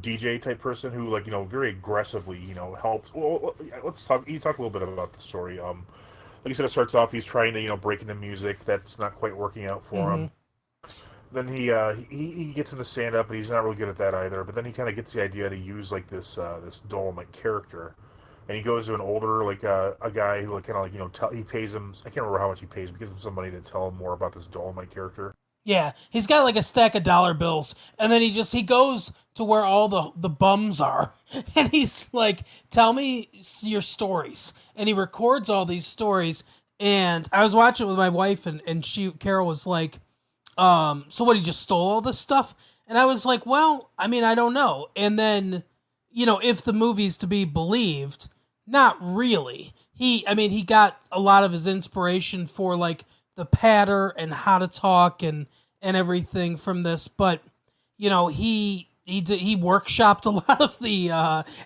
DJ type person who very aggressively helps. Well, let's talk. You talk a little bit about the story. Like you said, it starts off he's trying to break into music. That's not quite working out for him. Then he gets into stand up, but he's not really good at that either. But then he kind of gets the idea to use like this Dolemite character. And he goes to an older, a guy who he pays him. I can't remember how much he pays, but gives him some money to tell him more about this Dolemite character. Yeah, he's got like a stack of dollar bills, and then he goes to where all the bums are, and he's like, "Tell me your stories," and he records all these stories. And I was watching it with my wife, and Carol was like, "So what? He just stole all this stuff?" And I was like, "Well, I mean, I don't know." And then, if the movie's to be believed. Not really. He got a lot of his inspiration for like the patter and how to talk and everything from this, but he workshopped a lot of the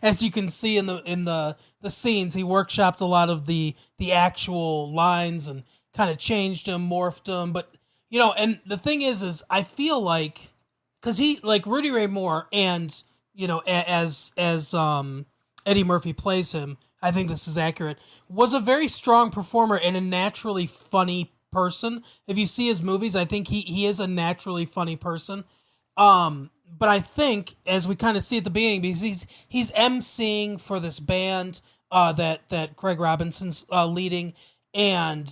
as you can see in the scenes, he workshopped a lot of the actual lines and kind of changed them, morphed them, but and the thing is I feel like cuz he like Rudy Ray Moore and as Eddie Murphy plays him, I think this is accurate, was a very strong performer and a naturally funny person. If you see his movies, I think he is a naturally funny person. But I think, as we kind of see at the beginning, because he's emceeing for this band that Craig Robinson's leading, and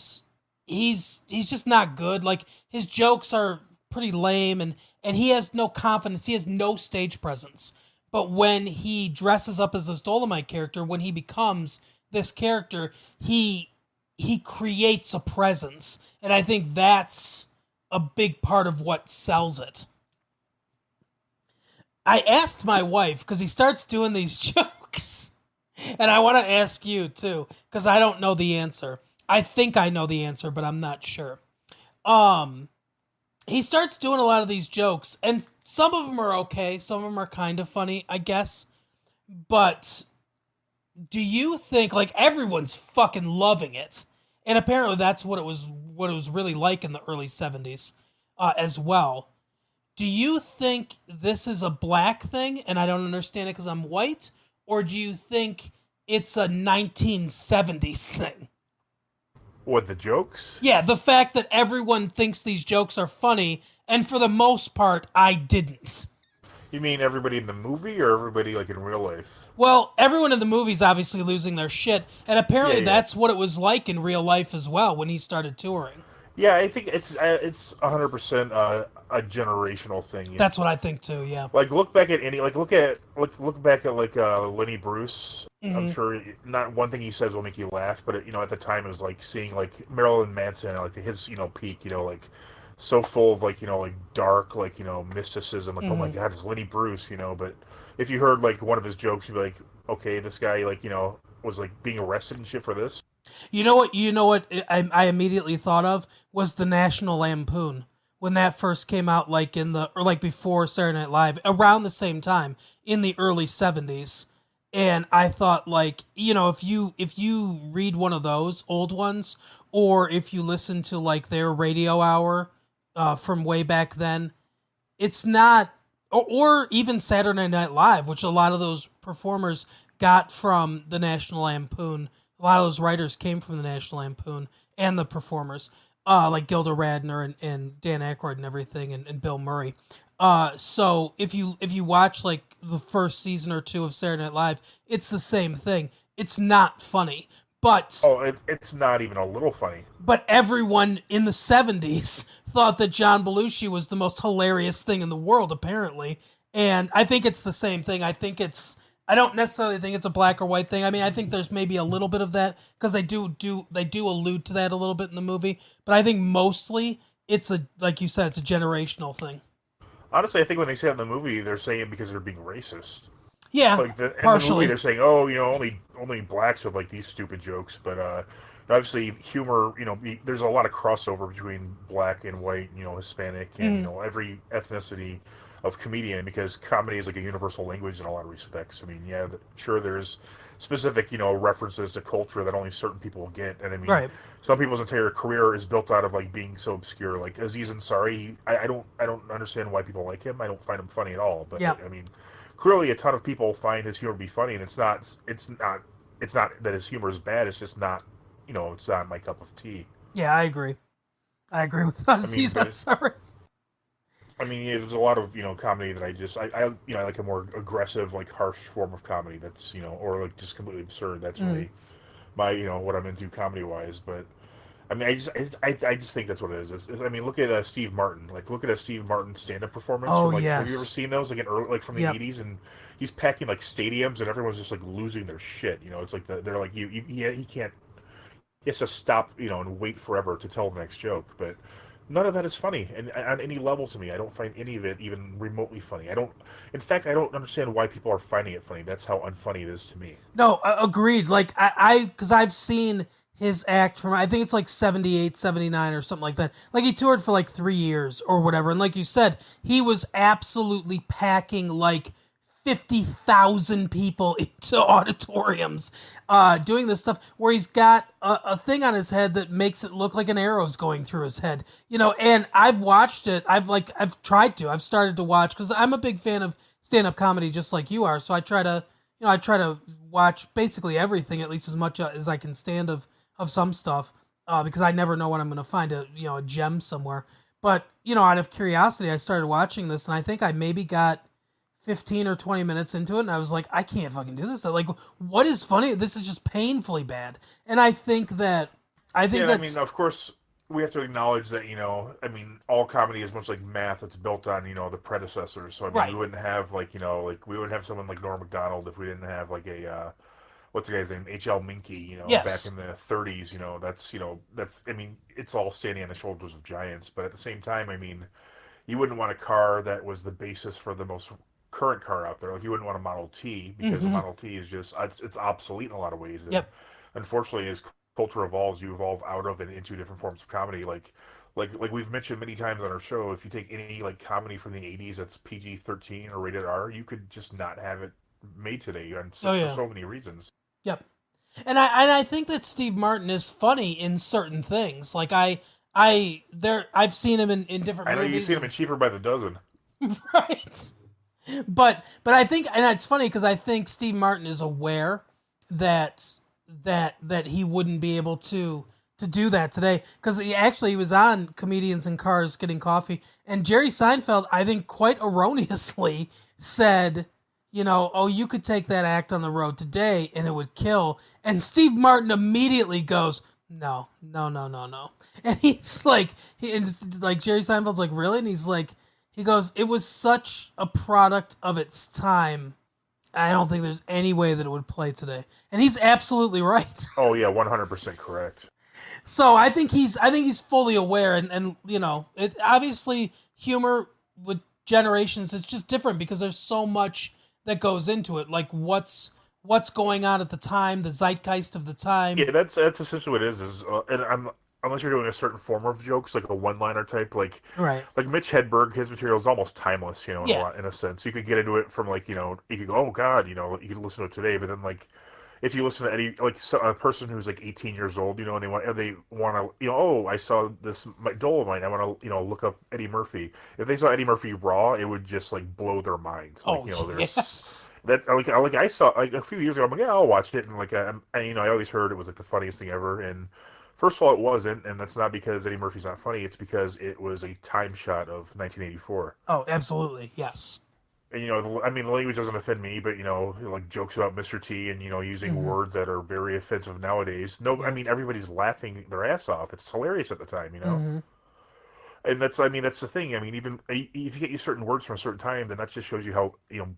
he's just not good. Like, his jokes are pretty lame, and he has no confidence. He has no stage presence. But when he dresses up as this Dolemite character, when he becomes this character, he creates a presence. And I think that's a big part of what sells it. I asked my wife, because he starts doing these jokes, and I want to ask you too, because I don't know the answer. I think I know the answer, but I'm not sure. He starts doing a lot of these jokes, and some of them are okay. Some of them are kind of funny, I guess. But do you think, like, everyone's fucking loving it? And apparently that's what it was really like in the early 70s as well. Do you think this is a black thing, and I don't understand it because I'm white? Or do you think it's a 1970s thing? What, the jokes? Yeah, the fact that everyone thinks these jokes are funny, and for the most part, I didn't. You mean everybody in the movie, or everybody like in real life? Well, everyone in the movie's obviously losing their shit, and apparently that's what it was like in real life as well when he started touring. Yeah, I think it's 100% a generational thing. You know? That's what I think too. Yeah. Like look back at any like look back at like Lenny Bruce. I'm Hmm. sure not one thing he says will make you laugh, but you know at the time it was like seeing like Marilyn Manson like his peak, like so full of like like dark like mysticism, like oh my Hmm. god, it's Lenny Bruce, but if you heard like one of his jokes, you'd be like, okay, this guy like was like being arrested and shit for this. You know what? You know what? I immediately thought of was the National Lampoon when that first came out, like in the or like before Saturday Night Live, around the same time in the early '70s. And I thought, like, if you read one of those old ones, or if you listen to like their radio hour from way back then, it's not, or even Saturday Night Live, which a lot of those performers got from the National Lampoon. A lot of those writers came from the National Lampoon and the performers, like Gilda Radner and Dan Aykroyd and everything, and Bill Murray. So if you watch like the first season or two of Saturday Night Live, it's the same thing. It's not funny, but Oh, it's not even a little funny. everyone in the 70s thought that John Belushi was the most hilarious thing in the world, apparently. And I think it's the same thing. I don't necessarily think it's a black or white thing. I mean, I think there's maybe a little bit of that because they do allude to that a little bit in the movie. But I think mostly it's like you said, it's a generational thing. Honestly, I think when they say it in the movie, they're saying it because they're being racist. Yeah, Like in the movie, partially. they're saying, "Oh, only blacks have like these stupid jokes." But obviously, humor, there's a lot of crossover between black and white, Hispanic, and Mm, every ethnicity of comedian because comedy is like a universal language in a lot of respects. I mean, yeah, sure, there's specific, references to culture that only certain people get, and I mean, right. some people's entire career is built out of like being so obscure. Like Aziz Ansari, I don't understand why people like him. I don't find him funny at all. But Yeah. I mean, clearly a ton of people find his humor to be funny, and it's not that his humor is bad. It's just not, it's not my cup of tea. Yeah, I agree. I agree with I mean, Aziz but Ansari. yeah, there's a lot of comedy that I like a more aggressive, like harsh form of comedy that's or like just completely absurd. That's Mm. really my what I'm into comedy wise. But I mean, I just think that's what it is. I mean, look at Steve Martin. Like, look at a Steve Martin stand-up performance Oh from like. Have you ever yes. seen those like in early, like from the Yep. '80s? And he's packing like stadiums, and everyone's just like losing their shit. It's like they're like he can't. He has to stop, and wait forever to tell the next joke. But none of that is funny, and on any level to me, I don't find any of it even remotely funny. I don't. In fact, I don't understand why people are finding it funny. That's how unfunny it is to me. No, agreed. Like because I've seen his act from I think it's like 78, 79 or something like that. Like he toured for like 3 years or whatever. And like you said, he was absolutely packing like 50,000 people into auditoriums, doing this stuff where he's got a thing on his head that makes it look like an arrow's going through his head. And I've watched it. I've started to watch because I'm a big fan of stand-up comedy just like you are. So I try to watch basically everything, at least as much as I can stand of some stuff, because I never know when I'm going to find a gem somewhere. But out of curiosity, I started watching this, and I think I maybe got 15 or 20 minutes into it, and I was like, I can't fucking do this. Like, what is funny? This is just painfully bad. And I think Yeah, I mean, that's of course, we have to acknowledge that, I mean, all comedy is much like math. It's built on, the predecessors. So, I mean, we right. wouldn't have, like, like, we wouldn't have someone like Norm Macdonald if we didn't have, like, what's the guy's name? H.L. Minky, back Yes. in the 30s, I mean, it's all standing on the shoulders of giants. But at the same time, I mean, you wouldn't want a car that was the basis for the most current car out there. Like, you wouldn't want a Model T because a Mm-hmm. Model T is just, it's obsolete in a lot of ways. And Yep. unfortunately, as culture evolves, you evolve out of and into different forms of comedy. Like we've mentioned many times on our show, if you take any like comedy from the '80s that's PG-13 or rated R, you could just not have it made today, Oh for yeah. so many reasons. Yep. And I think that Steve Martin is funny in certain things. Like I've seen him in different I know you movies. see them in Cheaper by the Dozen. Right. But I think, and it's funny because I think Steve Martin is aware that that he wouldn't be able to do that today because he was on Comedians in Cars Getting Coffee, and Jerry Seinfeld, I think quite erroneously said, oh, you could take that act on the road today and it would kill. And Steve Martin immediately goes, No. And he's like, like Jerry Seinfeld's like, really? And he's like, he goes, it was such a product of its time. I don't think there's any way that it would play today. And he's absolutely right. Oh yeah, 100% correct. So I think he's fully aware, and you know, it obviously humor with generations, it's just different because there's so much that goes into it. Like what's going on at the time, the zeitgeist of the time. Yeah, that's essentially what it is. And unless you're doing a certain form of jokes, like a one-liner type, Right. like Mitch Hedberg, his material is almost timeless, you know, Yeah. in a sense. You could get into it from like, you know, you could go, oh God, you know, you could listen to it today, but then like if you listen to any like a person who's like 18 years old, you know, and they want to, you know, oh, I saw this Dolemite, I want to, you know, look up Eddie Murphy. If they saw Eddie Murphy raw, it would just like blow their mind. Like, Oh, you know, there's yes. that like I saw like a few years ago. I'm like, yeah, I'll watch it, and like you know, I always heard it was like the funniest thing ever. And first of all, it wasn't, and that's not because Eddie Murphy's not funny. It's because it was a time shot of 1984. Oh, absolutely. Yes. And you know, I mean, the language doesn't offend me, but you know, like jokes about Mr. T and you know, using words that are very offensive nowadays. No, I mean, everybody's laughing their ass off. It's hilarious at the time, you know. And that's, I mean, that's the thing. I mean, even if you get you certain words from a certain time, then that just shows you how, you know,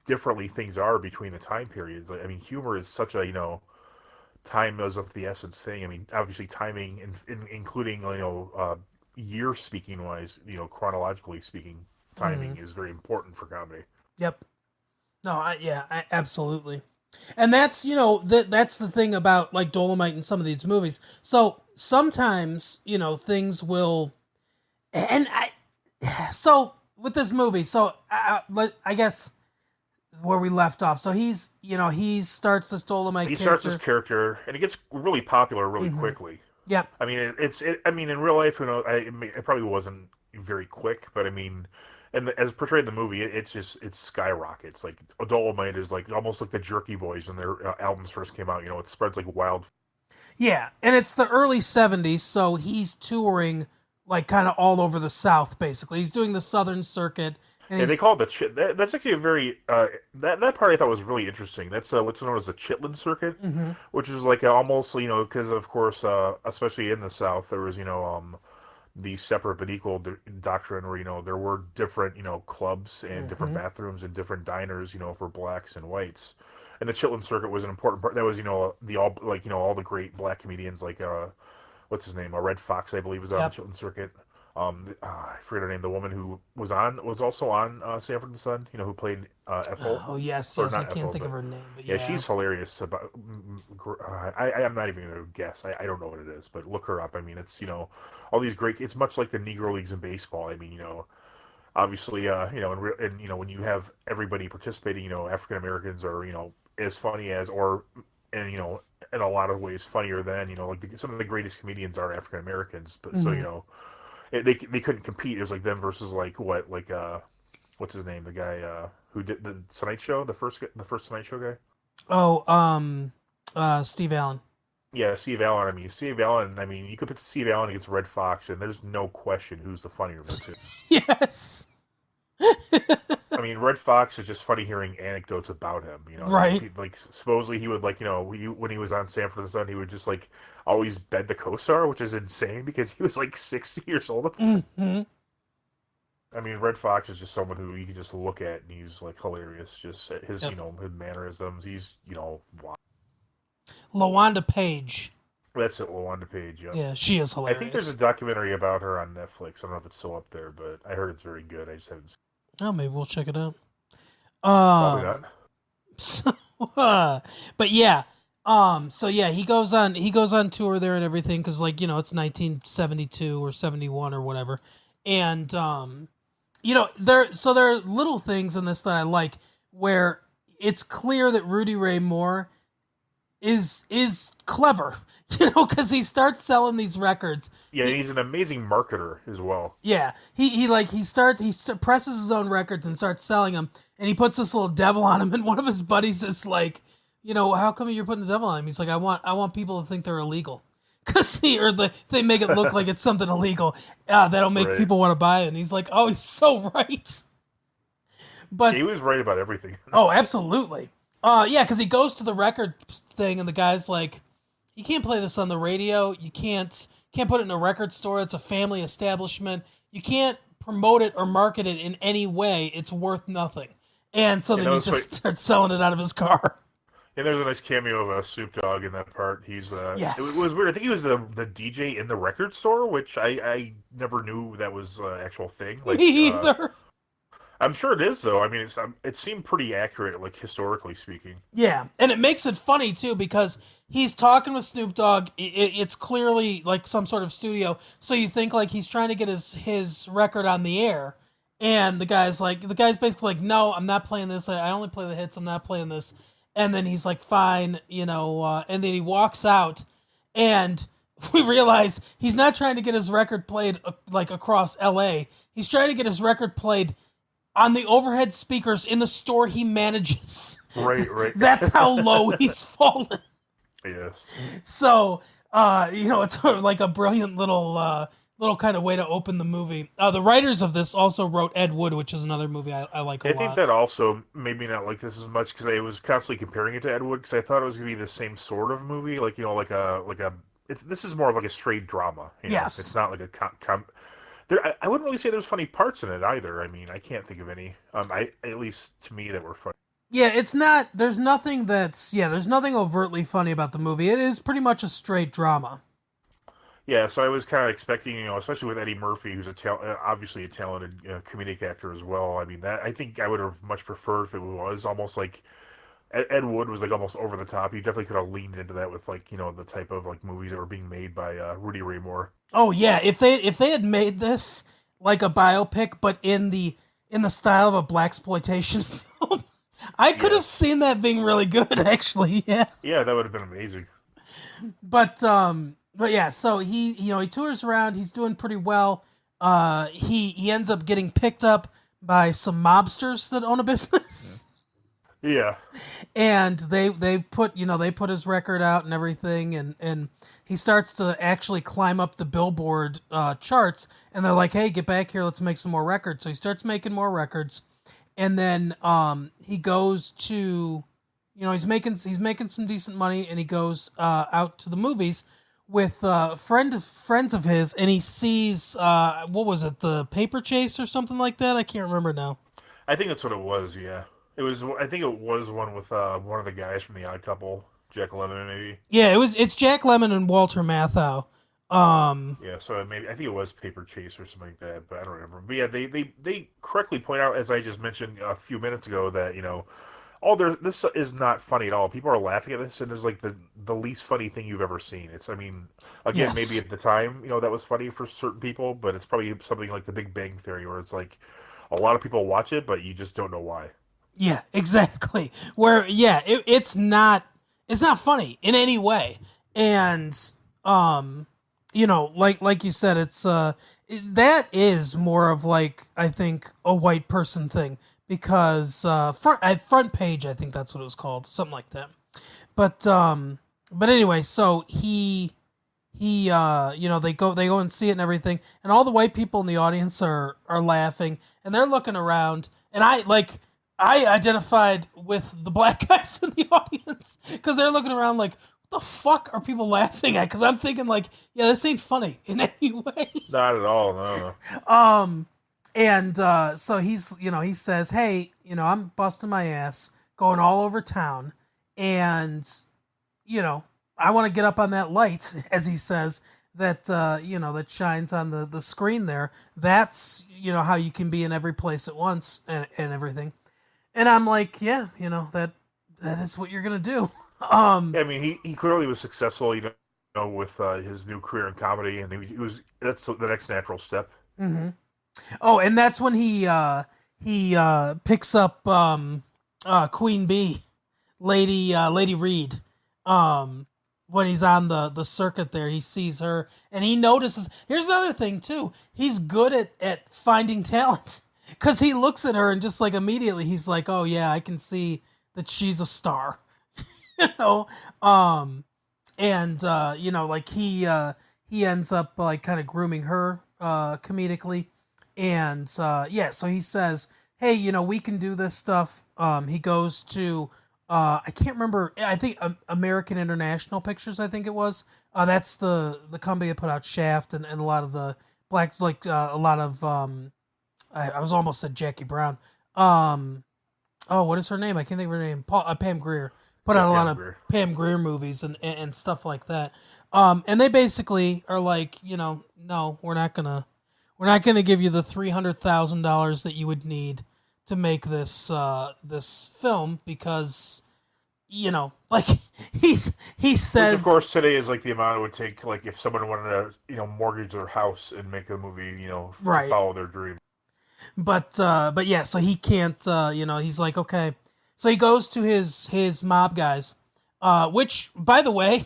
differently things are between the time periods. Like, I mean, humor is such a, you know, time is of the essence thing. I mean, obviously timing, including, you know, year speaking wise, you know, chronologically speaking, timing is very important for comedy. Yep. No, absolutely. And that's, you know, that's the thing about like Dolemite and some of these movies. So sometimes, you know, things will, and so with this movie, so I guess where we left off. So he's, you know, he starts this Dolemite. He starts this character, and it gets really popular really quickly. Yep. I mean, I mean, in real life, who knows? It probably wasn't very quick, but I mean, and as portrayed in the movie, it skyrockets. Like Dolemite is like almost like the Jerky Boys when their albums first came out. You know, it spreads like wild. Yeah, and it's the early 70s, so he's touring like kind of all over the South, basically. He's doing the Southern Circuit. And they call it that's actually a very that part I thought was really interesting. That's what's known as the Chitlin Circuit, which is like almost, you know, because of course, especially in the South, there was, you know, the separate but equal doctrine where, you know, there were different, you know, clubs and different bathrooms and different diners, you know, for blacks and whites. And the Chitlin Circuit was an important part. That was, you know, all the great black comedians like what's his name? Red Fox, I believe, was on the Chitlin Circuit. I forget her name. The woman who was also on Sanford and Son. You know, who played Ethel. Oh yes, I can't think of her name. But yeah, she's hilarious. About I'm not even gonna guess. I don't know what it is, but look her up. I mean, it's, you know, all these great. It's much like the Negro Leagues in baseball. I mean, you know, obviously, you know, and you know, when you have everybody participating, you know, African Americans are, you know, as funny as, and you know, in a lot of ways funnier than, you know, like some of the greatest comedians are African Americans. But so, you know. They couldn't compete. It was like them versus like what's his name, the guy who did the Tonight Show, the first Tonight Show guy. Oh, Steve Allen. Yeah, Steve Allen. I mean, you could put Steve Allen against Red Fox, and there's no question who's the funnier of the two. Yes. I mean, Red Fox is just funny hearing anecdotes about him. You know, right? Like supposedly he would, like, you know, when he was on Sanford and Son, he would just like always bed the co-star, which is insane because he was like 60 years old at the time. Mm-hmm. I mean, Red Fox is just someone who you can just look at and he's like hilarious. Just his, you know, his mannerisms. He's, you know, wow. LaWanda Page. That's it, LaWanda Page. Yeah. Yeah, she is hilarious. I think there's a documentary about her on Netflix. I don't know if it's still up there, but I heard it's very good. I just haven't seen it. Oh, maybe we'll check it out. Probably not. So, but yeah. So yeah, he goes on tour there and everything because, like, you know, it's 1972 or 71 or whatever, and you know, there are little things in this that I like where it's clear that Rudy Ray Moore is clever, you know, because he starts selling these records. Yeah, and he's an amazing marketer as well. Yeah, he presses his own records and starts selling them, and he puts this little devil on him, and one of his buddies is like, you know, how come you're putting the devil on him? He's like, I want people to think they're illegal, because they make it look like it's something illegal that'll make people want to buy it. And he's like, oh, he's so right. But he was right about everything. Oh, absolutely. Yeah, because he goes to the record thing, and the guy's like, you can't play this on the radio. You can't put it in a record store. It's a family establishment. You can't promote it or market it in any way. It's worth nothing. And so then he just starts selling it out of his car. And there's a nice cameo of Snoop Dogg in that part. He's Yes. It was weird. I think he was the DJ in the record store, which I never knew that was an actual thing. Like, Me either. I'm sure it is, though. I mean, it seemed pretty accurate, like, historically speaking. Yeah, and it makes it funny, too, because he's talking with Snoop Dogg. It's clearly, like, some sort of studio, so you think, like, he's trying to get his record on the air, and the guy's basically like, no, I'm not playing this. I only play the hits. I'm not playing this. And then he's like, fine, and then he walks out, and we realize he's not trying to get his record played, like, across L.A. He's trying to get his record played on the overhead speakers in the store he manages. Right. That's how low he's fallen. Yes. So, it's sort of like a brilliant little kind of way to open the movie. The writers of this also wrote Ed Wood, which is another movie I like a lot. I think that also made me not like this as much because I was constantly comparing it to Ed Wood because I thought it was going to be the same sort of movie, like, this is more of like a straight drama. Yes. It's not like a I wouldn't really say there's funny parts in it either. I mean, I can't think of any. At least to me that were funny. Yeah, it's not. There's nothing overtly funny about the movie. It is pretty much a straight drama. Yeah, so I was kind of expecting, especially with Eddie Murphy, who's obviously a talented comedic actor as well. I mean, I think I would have much preferred if it was almost like Ed Wood was like almost over the top. You definitely could have leaned into that with like the type of like movies that were being made by Rudy Ray Moore. Oh yeah, if they had made this like a biopic, but in the style of a blaxploitation film, I could have seen that being really good. Actually, yeah. Yeah, that would have been amazing. But yeah, so he tours around. He's doing pretty well. He ends up getting picked up by some mobsters that own a business. Yeah. And they put his record out and everything, and he starts to actually climb up the Billboard charts, and they're like, hey, get back here, let's make some more records. So he starts making more records, and then he goes to, he's making some decent money, and he goes out to the movies with friends of his, and he sees what was it, The Paper Chase or something like that? I can't remember now. I think that's what it was. Yeah. It was. I think it was one with one of the guys from The Odd Couple, Jack Lemmon, maybe. Yeah, it's Jack Lemmon and Walter Matthau. Yeah, so maybe I think it was Paper Chase or something like that, but I don't remember. But yeah, they correctly point out, as I just mentioned a few minutes ago, that this is not funny at all. People are laughing at this, and it's like the least funny thing you've ever seen. It's, I mean, again, maybe at the time, that was funny for certain people, but it's probably something like The Big Bang Theory, where it's like a lot of people watch it, but you just don't know why. Yeah, exactly. Where it's not funny in any way, and like you said, it's that is more of like, I think, a white person thing, because front page, I think that's what it was called, something like that. But anyway, so he they go and see it and everything, and all the white people in the audience are laughing, and they're looking around, and I identified with the black guys in the audience because they're looking around like, what the fuck are people laughing at? Because I'm thinking like, yeah, this ain't funny in any way. Not at all, no. And so he says, hey, I'm busting my ass, going all over town, and I want to get up on that light, as he says, that that shines on the screen there. That's how you can be in every place at once and everything. And I'm like, yeah, that is what you're gonna do. Yeah, I mean, he clearly was successful, with his new career in comedy, and that's the next natural step. Mm-hmm. Oh, and that's when he picks up Queen Bee, Lady Reed. When he's on the circuit there, he sees her, and he notices. Here's another thing too. He's good at finding talent. Because he looks at her and just like immediately he's like, oh yeah, I can see that she's a star, like he ends up like kind of grooming her comedically, and so he says, hey, we can do this stuff. He goes to I can't remember. I think American International Pictures. I think it was. That's the company that put out Shaft and a lot of the black, like a lot of. I was almost said Jackie Brown. Oh, what is her name? I can't think of her name. Pam Grier put Yeah, out a lot Pam of Grier. Pam Grier movies and stuff like that. And they basically are like, no, we're not gonna give you the $300,000 that you would need to make this film because like he Which, of says course, today is like the amount it would take, like if someone wanted to, mortgage their house and make a movie, to right, follow their dream. but yeah, so he can't. He's like, okay, so he goes to his mob guys, which, by the way,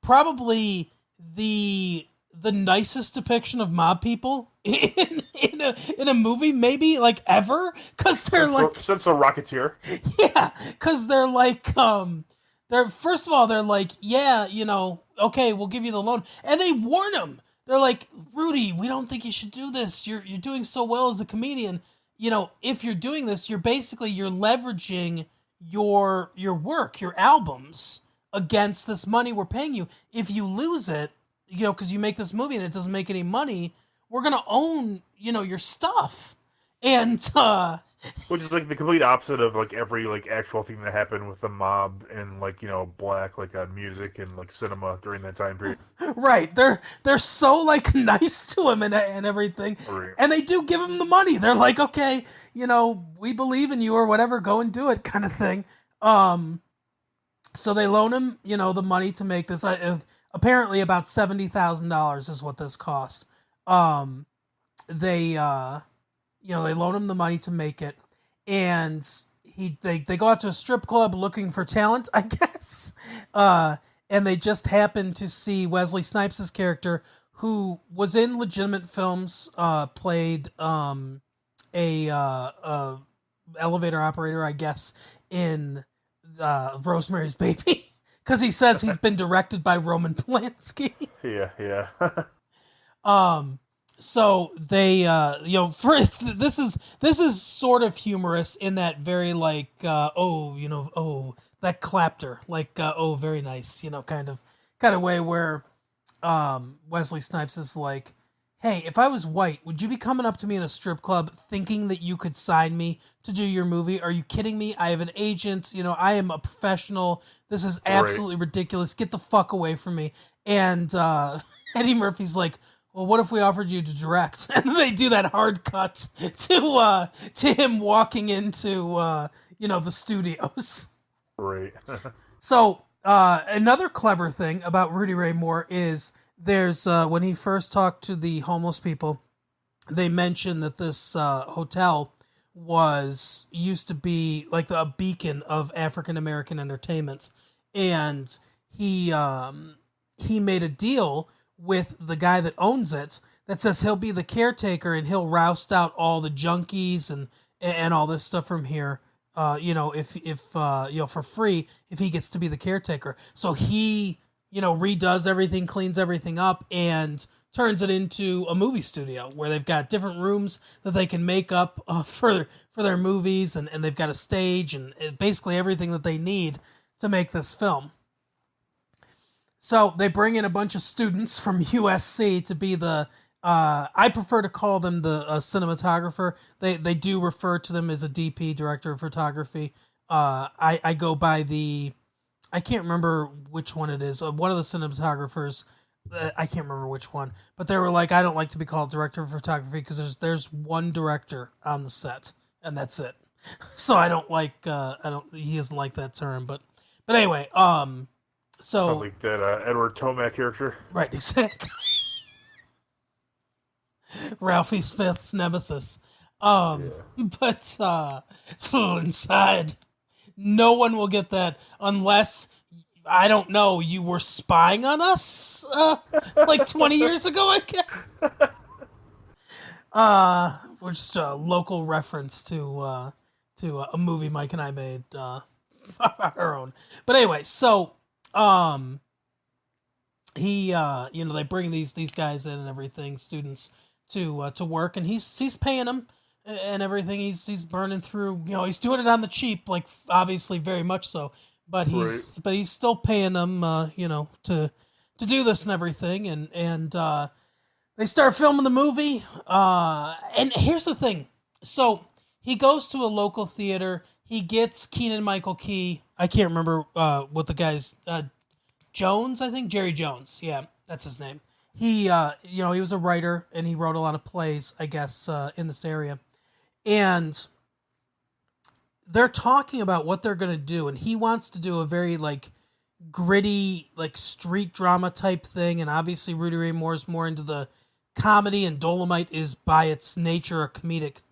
probably the nicest depiction of mob people in a movie, maybe like ever, because they're Since the Rocketeer. yeah, because they're like, they're first of all, they're like, yeah, okay, we'll give you the loan, and they warn him. They're like, Rudy, we don't think you should do this. You're doing so well as a comedian. If you're doing this, you're leveraging your work, your albums against this money we're paying you. If you lose it, because you make this movie and it doesn't make any money, we're gonna own, your stuff. And Which is like the complete opposite of like every like actual thing that happened with the mob and like black like music and like cinema during that time period. right, they're so like nice to him and everything, Right. and they do give him the money. They're like, okay, we believe in you or whatever, go and do it, kind of thing. So they loan him, the money to make this. Apparently, about $70,000 is what this cost. They they loan him the money to make it, and they go out to a strip club looking for talent, I guess. And they just happen to see Wesley Snipes' character, who was in legitimate films, played a elevator operator, I guess, in Rosemary's Baby, because he says he's been directed by Roman Polanski. Yeah. So they, first, this is sort of humorous in that very like, that clapter, like, very nice, kind of way where, Wesley Snipes is like, hey, if I was white, would you be coming up to me in a strip club thinking that you could sign me to do your movie? Are you kidding me? I have an agent, I am a professional. This is absolutely ridiculous. Get the fuck away from me. And, Eddie Murphy's like, well, what if we offered you to direct? And they do that hard cut to him walking into the studios. Right. So another clever thing about Rudy Ray Moore is there's when he first talked to the homeless people, they mentioned that this hotel used to be like a beacon of African American entertainment, and he made a deal with the guy that owns it that says he'll be the caretaker and he'll roust out all the junkies and all this stuff from here, if for free if he gets to be the caretaker. So he, redoes everything, cleans everything up, and turns it into a movie studio where they've got different rooms that they can make up for their movies, and they've got a stage and basically everything that they need to make this film. So they bring in a bunch of students from USC to be the, I prefer to call them the cinematographer. They do refer to them as a DP, director of photography. I go by I can't remember which one it is. One of the cinematographers, I can't remember which one, but they were like, I don't like to be called director of photography because there's one director on the set and that's it. So I don't like, he doesn't like that term, but anyway, so Sounds like that Edward Tomac character. right, exactly. Ralphie Smith's nemesis. But it's a little inside. No one will get that unless, I don't know, you were spying on us like 20 years ago, I guess. We're just a local reference to a movie Mike and I made our own. But anyway, so he they bring these guys in and everything, students to work, and he's paying them and everything. He's burning through. He's doing it on the cheap, like obviously very much so. But he's still paying them, to do this and everything. And they start filming the movie. And here's the thing. So he goes to a local theater. He gets Keegan-Michael Key. I can't remember what the guy's Jones, I think Jerry Jones. Yeah, that's his name. He he was a writer and he wrote a lot of plays, I guess, in this area. And they're talking about what they're going to do, and he wants to do a very like gritty, like street drama type thing, and obviously Rudy Ray Moore's more into the comedy, and Dolemite is by its nature a comedic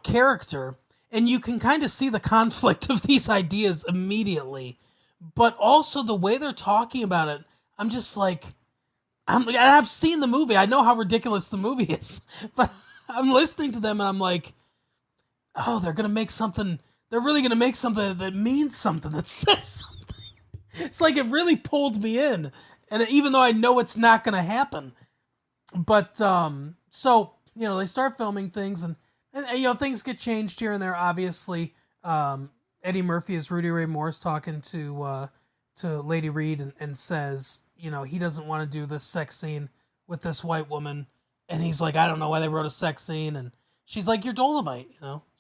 character. And you can kind of see the conflict of these ideas immediately. But also the way they're talking about it, I'm just like, I've seen the movie. I know how ridiculous the movie is. But I'm listening to them and I'm like, oh, they're going to make something. They're really going to make something that means something, that says something. It's like it really pulled me in. And even though I know it's not going to happen. But, so, they start filming things and things get changed here and there, obviously. Eddie Murphy as Rudy Ray Moore's talking to Lady Reed and says, he doesn't want to do this sex scene with this white woman. And he's like, I don't know why they wrote a sex scene. And she's like, you're Dolemite,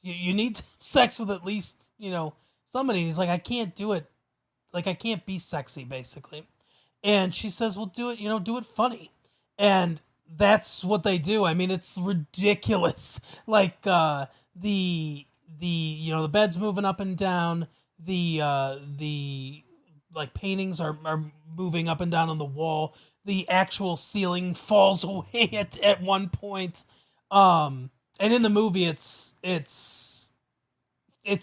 you need to have sex with at least, somebody. And he's like, I can't do it. Like, I can't be sexy, basically. And she says, well, do it, do it funny. And that's what they do. I mean, it's ridiculous. Like, the bed's moving up and down. The like paintings are moving up and down on the wall. The actual ceiling falls away at one point. And in the movie, it's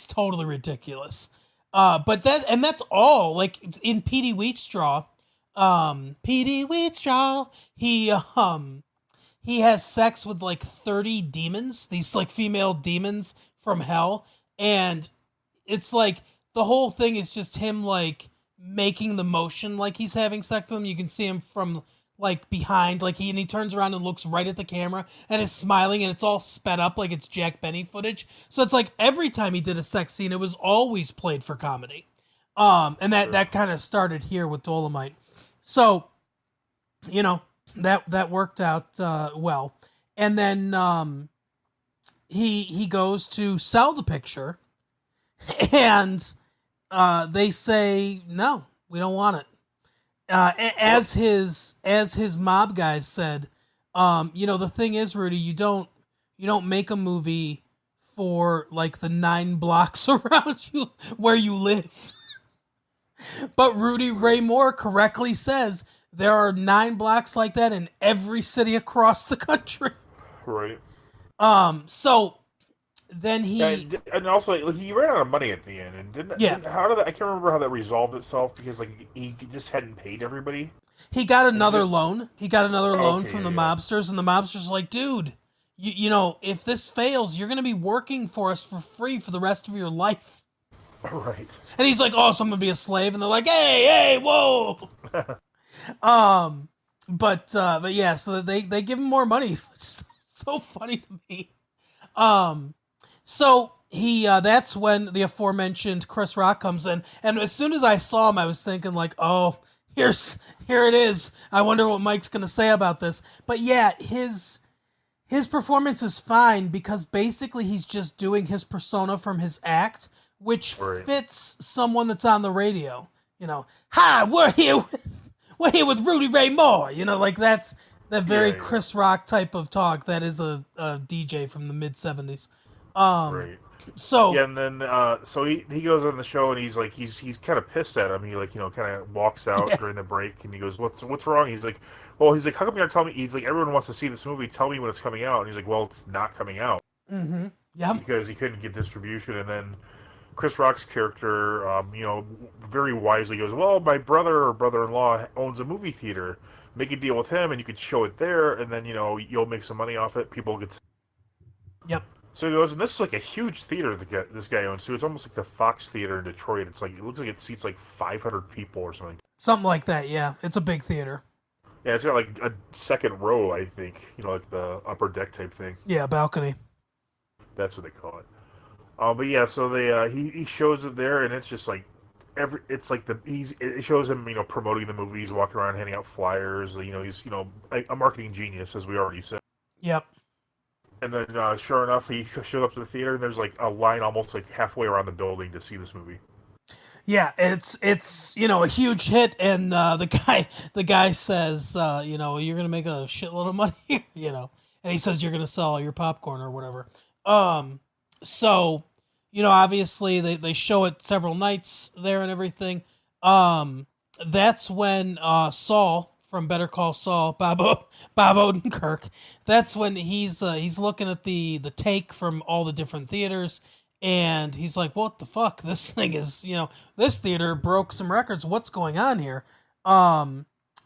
totally ridiculous. But that's all. Like in Petey Wheatstraw, he has sex with like 30 demons. These like female demons from hell, and it's like the whole thing is just him like making the motion like he's having sex with them. You can see him from like behind, like he turns around and looks right at the camera and is smiling, and it's all sped up like it's Jack Benny footage. So it's like every time he did a sex scene, it was always played for comedy. And that kind of started here with Dolemite. So, that worked out well. And then he goes to sell the picture, and they say, no, we don't want it. As his mob guys said, the thing is, Rudy, you don't make a movie for like the 9 blocks around you where you live. But Rudy Ray Moore correctly says there are 9 blocks like that in every city across the country. Right. So then and also like, he ran out of money at the end, and didn't I can't remember how that resolved itself, because like he just hadn't paid everybody. He got another loan. He got another loan from the mobsters, and the mobsters are like, dude, if this fails, you're gonna be working for us for free for the rest of your life. Right. And he's like, oh, so I'm gonna be a slave, and they're like, hey, whoa. But yeah, so they give him more money, which is so funny to me. So he that's when the aforementioned Chris Rock comes in, and as soon as I saw him, I was thinking like, oh, here it is. I wonder what Mike's gonna say about this. But yeah, his performance is fine because basically he's just doing his persona from his act, which fits someone that's on the radio. Hi, we're here with Rudy Ray Moore. Like that's that very Chris Rock type of talk. That is a DJ from the mid 70s. Right. So yeah, and then so he goes on the show, and he's like he's kind of pissed at him. He like kind of walks out during the break, and he goes, "What's wrong?" He's like, "Well, how come you're not telling me?" He's like, "Everyone wants to see this movie. Tell me when it's coming out." And he's like, "Well, it's not coming out." Mm-hmm. Yeah. Because he couldn't get distribution, and then Chris Rock's character, very wisely goes, "Well, my brother or brother-in-law owns a movie theater. Make a deal with him, and you could show it there, and then you'll make some money off it. People get." Yep. So he goes, and this is like a huge theater that this guy owns. So it's almost like the Fox Theater in Detroit. It looks like it seats like 500 people or something. Something like that. Yeah, it's a big theater. Yeah, it's got like a second row, I think. Like the upper deck type thing. Yeah, balcony. That's what they call it. But yeah, so he shows it there, and it's just like it's like it shows him promoting the movie. He's walking around handing out flyers. He's a marketing genius, as we already said. Yep. And then sure enough, he shows up to the theater, and there's like a line almost like halfway around the building to see this movie. Yeah, it's a huge hit, and the guy says you're gonna make a shitload of money, and he says you're gonna sell all your popcorn or whatever. So obviously they show it several nights there and everything. That's when Saul from Better Call Saul, Bob Odenkirk, that's when he's looking at the take from all the different theaters. And he's like, what the fuck? This thing is, this theater broke some records. What's going on here?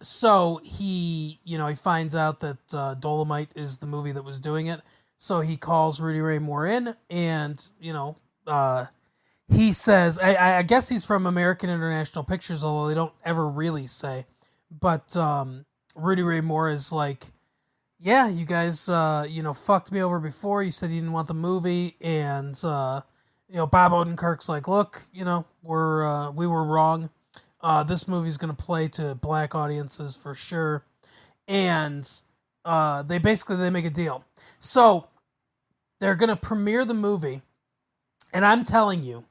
So he finds out that Dolemite is the movie that was doing it. So he calls Rudy Ray Moore in, and, he says, I guess he's from American International Pictures, although they don't ever really say. But Rudy Ray Moore is like, yeah, you guys, fucked me over before. You said you didn't want the movie, and Bob Odenkirk's like, look, we were wrong. This movie's gonna play to black audiences for sure, and they make a deal. So they're gonna premiere the movie, and I'm telling you,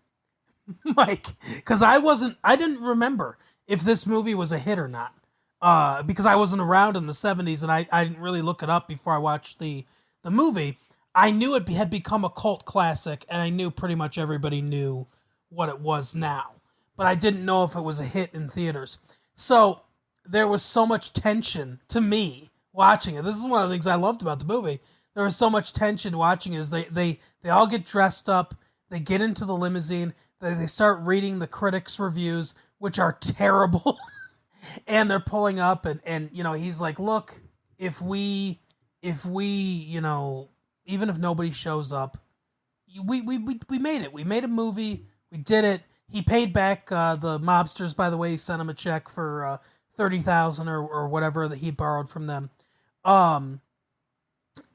Mike, because I didn't remember if this movie was a hit or not. Because I wasn't around in the 70s, and I didn't really look it up before I watched the movie. I knew it had become a cult classic, and I knew pretty much everybody knew what it was now. But I didn't know if it was a hit in theaters. So there was so much tension to me watching it. This is one of the things I loved about the movie. There was so much tension watching it. They all get dressed up. They get into the limousine. They start reading the critics' reviews, which are terrible. And they're pulling up, and he's like, look, if we even if nobody shows up, we made it. We made a movie. We did it. He paid back the mobsters, by the way. He sent them a check for $30,000 or whatever that he borrowed from them.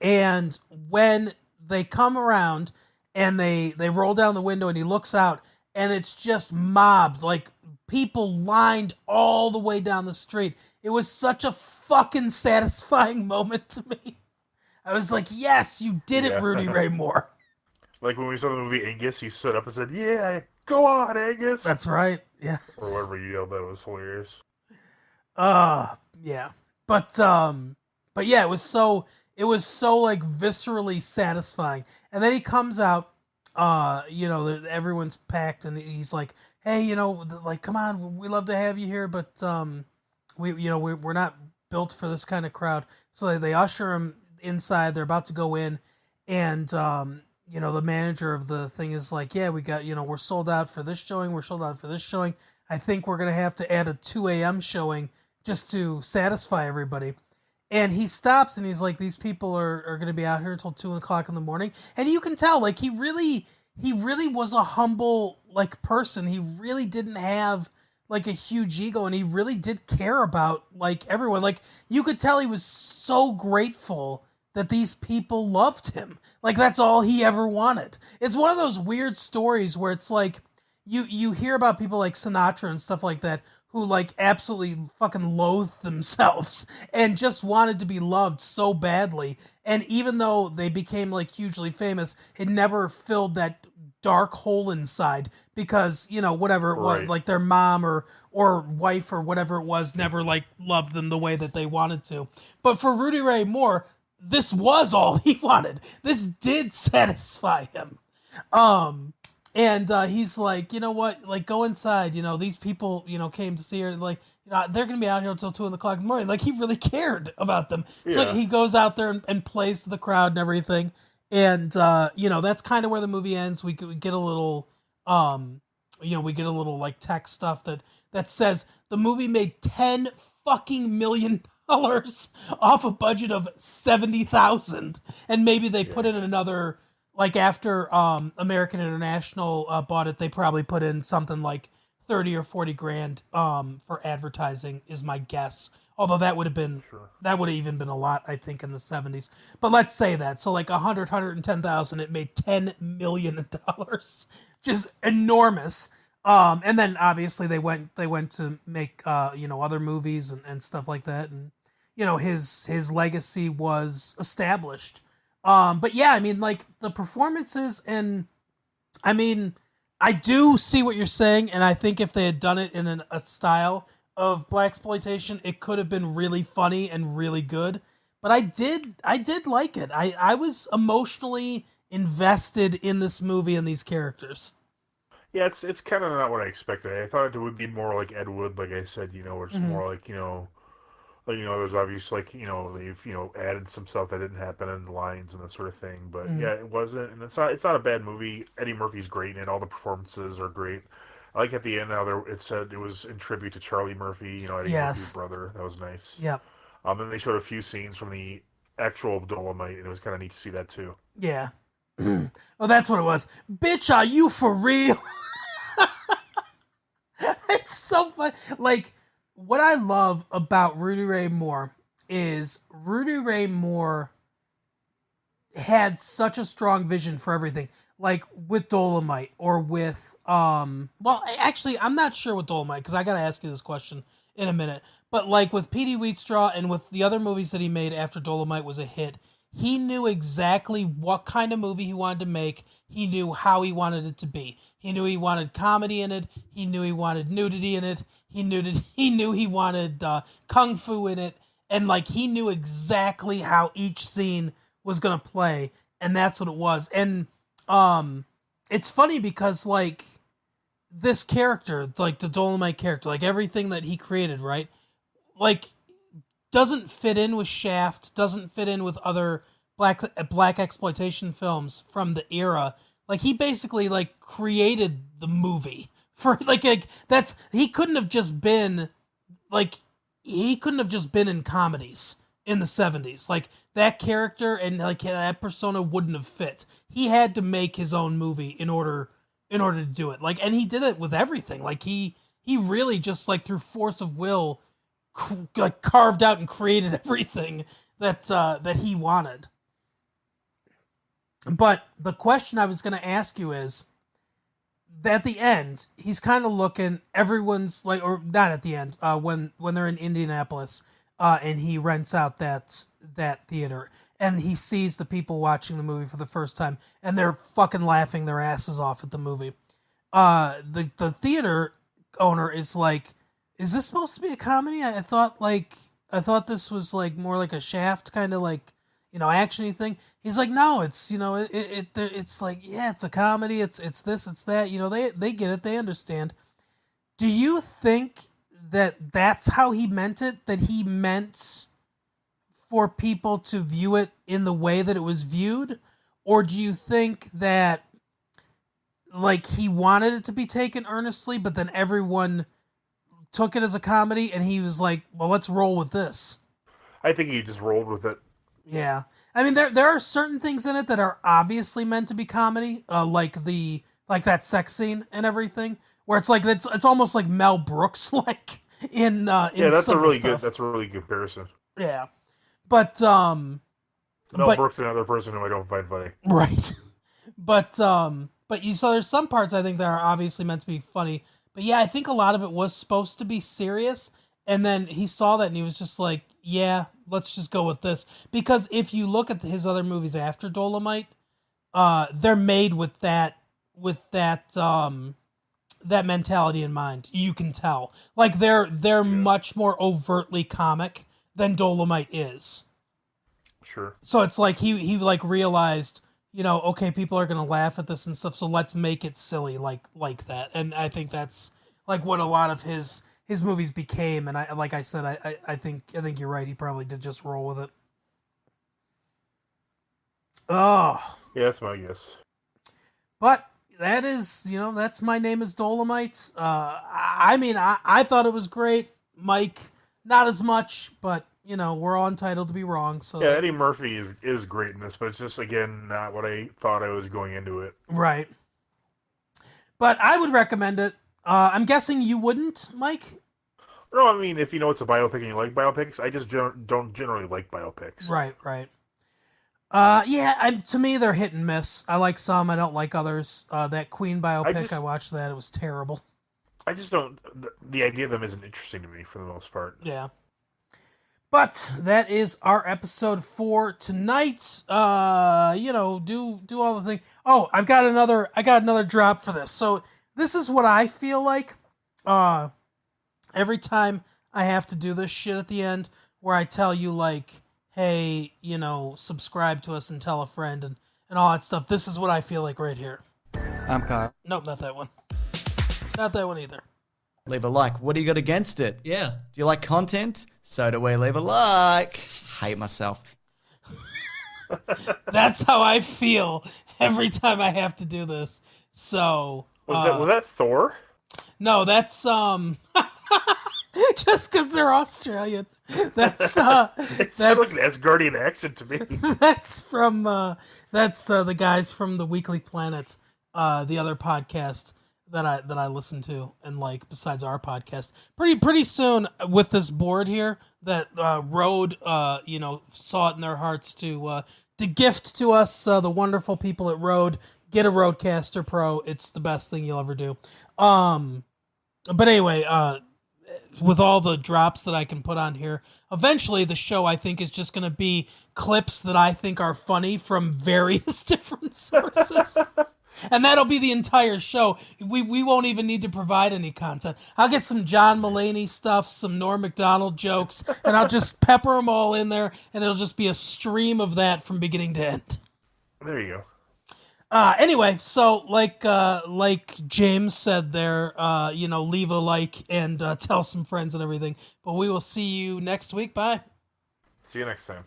And when they come around and they roll down the window, and he looks out, and it's just mobbed, like people lined all the way down the street. It was such a fucking satisfying moment to me. I was like, yes, you did it, Rudy Ray Moore. Like when we saw the movie Angus, he stood up and said, yeah, go on, Angus. That's right, yeah. Or whatever you yelled, that was hilarious. Yeah. But yeah, it was so like viscerally satisfying. And then he comes out, everyone's packed, and he's like, hey, like, come on, we love to have you here, but we're not built for this kind of crowd. So they usher him inside. They're about to go in, and the manager of the thing is like, yeah, we got, we're sold out for this showing. We're sold out for this showing. I think we're gonna have to add a 2 a.m. showing just to satisfy everybody. And he stops, and he's like, these people are gonna be out here until 2 o'clock in the morning, and you can tell, like, he really was a humble, like, person. He really didn't have, like, a huge ego, and he really did care about, like, everyone. Like, you could tell he was so grateful that these people loved him. Like, that's all he ever wanted. It's one of those weird stories where it's like, you hear about people like Sinatra and stuff like that who, like, absolutely fucking loathed themselves and just wanted to be loved so badly. And even though they became, like, hugely famous, it never filled that dark hole inside because, whatever it was, like, their mom or wife or whatever it was never, like, loved them the way that they wanted to. But for Rudy Ray Moore, this was all he wanted. This did satisfy him. And he's like, you know what? Like, go inside. These people, came to see her. Like, they're going to be out here until 2 o'clock in the morning. Like, he really cared about them. Yeah. So he goes out there and plays to the crowd and everything. And, that's kind of where the movie ends. We get a little, like, text stuff that says the movie made $10 fucking million off a budget of 70,000. And maybe they put in another... Like, after American International bought it, they probably put in something like 30 or 40 grand for advertising, is my guess. Although that would have even been a lot, I think, in the 70s. But let's say that. So like 110,000, it made $10 million, just enormous. And then obviously they went to make other movies and stuff like that, and his legacy was established. But yeah, I mean, like the performances, and I mean, I do see what you're saying, and I think if they had done it in a style of blaxploitation, it could have been really funny and really good. But I did like it. I was emotionally invested in this movie and these characters. Yeah, it's kind of not what I expected. I thought it would be more like Ed Wood, like I said, where it's more like, there's obviously like, they've, added some stuff that didn't happen in the lines and that sort of thing. But yeah, it wasn't, and it's not a bad movie. Eddie Murphy's great in it. All the performances are great. I like at the end how it said it was in tribute to Charlie Murphy, Eddie Murphy's brother. That was nice. Yep. Then they showed a few scenes from the actual Dolemite, and it was kind of neat to see that too. Yeah. Oh, that's what it was. Bitch, are you for real? It's so fun. Like, what I love about Rudy Ray Moore is Rudy Ray Moore had such a strong vision for everything. Like with Dolemite or with well, actually I'm not sure with Dolemite, because I gotta ask you this question in a minute. But like with Petey Wheatstraw and with the other movies that he made after Dolemite was a hit, he knew exactly what kind of movie he wanted to make. He knew how he wanted it to be. He knew he wanted comedy in it. He knew he wanted nudity in it. He knew he wanted kung fu in it. And like he knew exactly how each scene was gonna play, and that's what it was. And it's funny because like this character, like the Dolemite character, like everything that he created, right? Like doesn't fit in with Shaft, doesn't fit in with other black exploitation films from the era. Like he basically like created the movie for like that's he couldn't have just been in comedies in the 70s. Like that character and like that persona wouldn't have fit. He had to make his own movie in order to do it. Like, and he did it with everything. Like he really just like through force of will like carved out and created everything that he wanted. But the question I was going to ask you is, at the end, he's kind of looking, everyone's like, or not at the end, when they're in Indianapolis, and he rents out that theater, and he sees the people watching the movie for the first time, and they're fucking laughing their asses off at the movie. The theater owner is like, is this supposed to be a comedy? I thought this was like more like a Shaft kind of like, actiony thing. He's like, no, it's, it's like, yeah, it's a comedy. It's this, it's that, they get it. They understand. Do you think that that's how he meant it? That he meant for people to view it in the way that it was viewed? Or do you think that like he wanted it to be taken earnestly, but then everyone took it as a comedy and he was like, well, let's roll with this? I think he just rolled with it. Yeah. I mean, there are certain things in it that are obviously meant to be comedy, like that sex scene and everything, where it's like it's almost like Mel Brooks like in that's some a really stuff. good comparison. Yeah. But Mel Brooks, another person who I don't find funny. Right. But you saw there's some parts I think that are obviously meant to be funny. But yeah, I think a lot of it was supposed to be serious, and then he saw that and he was just like, yeah, let's just go with this. Because if you look at his other movies after Dolemite, they're made with that mentality in mind. You can tell. Like they're much more overtly comic than Dolemite is. Sure. So it's like he like realized, okay, people are gonna laugh at this and stuff, so let's make it silly like that. And I think that's like what a lot of his movies became. And I think you're right. He probably did just roll with it. Oh. Yeah, that's my guess. But that is, that's My Name is Dolemite. I mean, I thought it was great. Mike, not as much, but we're all entitled to be wrong. So yeah, Eddie Murphy is great in this, but it's just again not what I thought I was going into it. Right. But I would recommend it. I'm guessing you wouldn't, Mike? No, I mean, if you know it's a biopic and you like biopics, I just don't generally like biopics. Right. To me, they're hit and miss. I like some, I don't like others. That Queen biopic, I watched that. It was terrible. I just don't. The idea of them isn't interesting to me for the most part. Yeah. But that is our episode for tonight. Do all the thing. Oh, I got another drop for this. So this is what I feel like. Every time I have to do this shit at the end, where I tell you like, hey, subscribe to us and tell a friend and all that stuff. This is what I feel like right here. I'm Kyle. Nope, not that one. Not that one either. Leave a like. What do you got against it? Yeah. Do you like content? So do we. Leave a like. Hate myself. That's how I feel every time I have to do this. So Was that Thor? no, that's just because they're Australian. That's It sounded like an Asgardian accent to me. that's from the guys from the Weekly Planet, the other podcast that I listen to and like besides our podcast. Pretty soon with this board here that Rode saw it in their hearts to gift to us, the wonderful people at Rode. Get a Rodecaster Pro. It's the best thing you'll ever do. But anyway, with all the drops that I can put on here, eventually the show I think is just going to be clips that I think are funny from various different sources. And that'll be the entire show. We won't even need to provide any content. I'll get some John Mulaney stuff, some Norm Macdonald jokes, and I'll just pepper them all in there, and it'll just be a stream of that from beginning to end. There you go. Anyway, so like James said there, leave a like and tell some friends and everything. But we will see you next week. Bye. See you next time.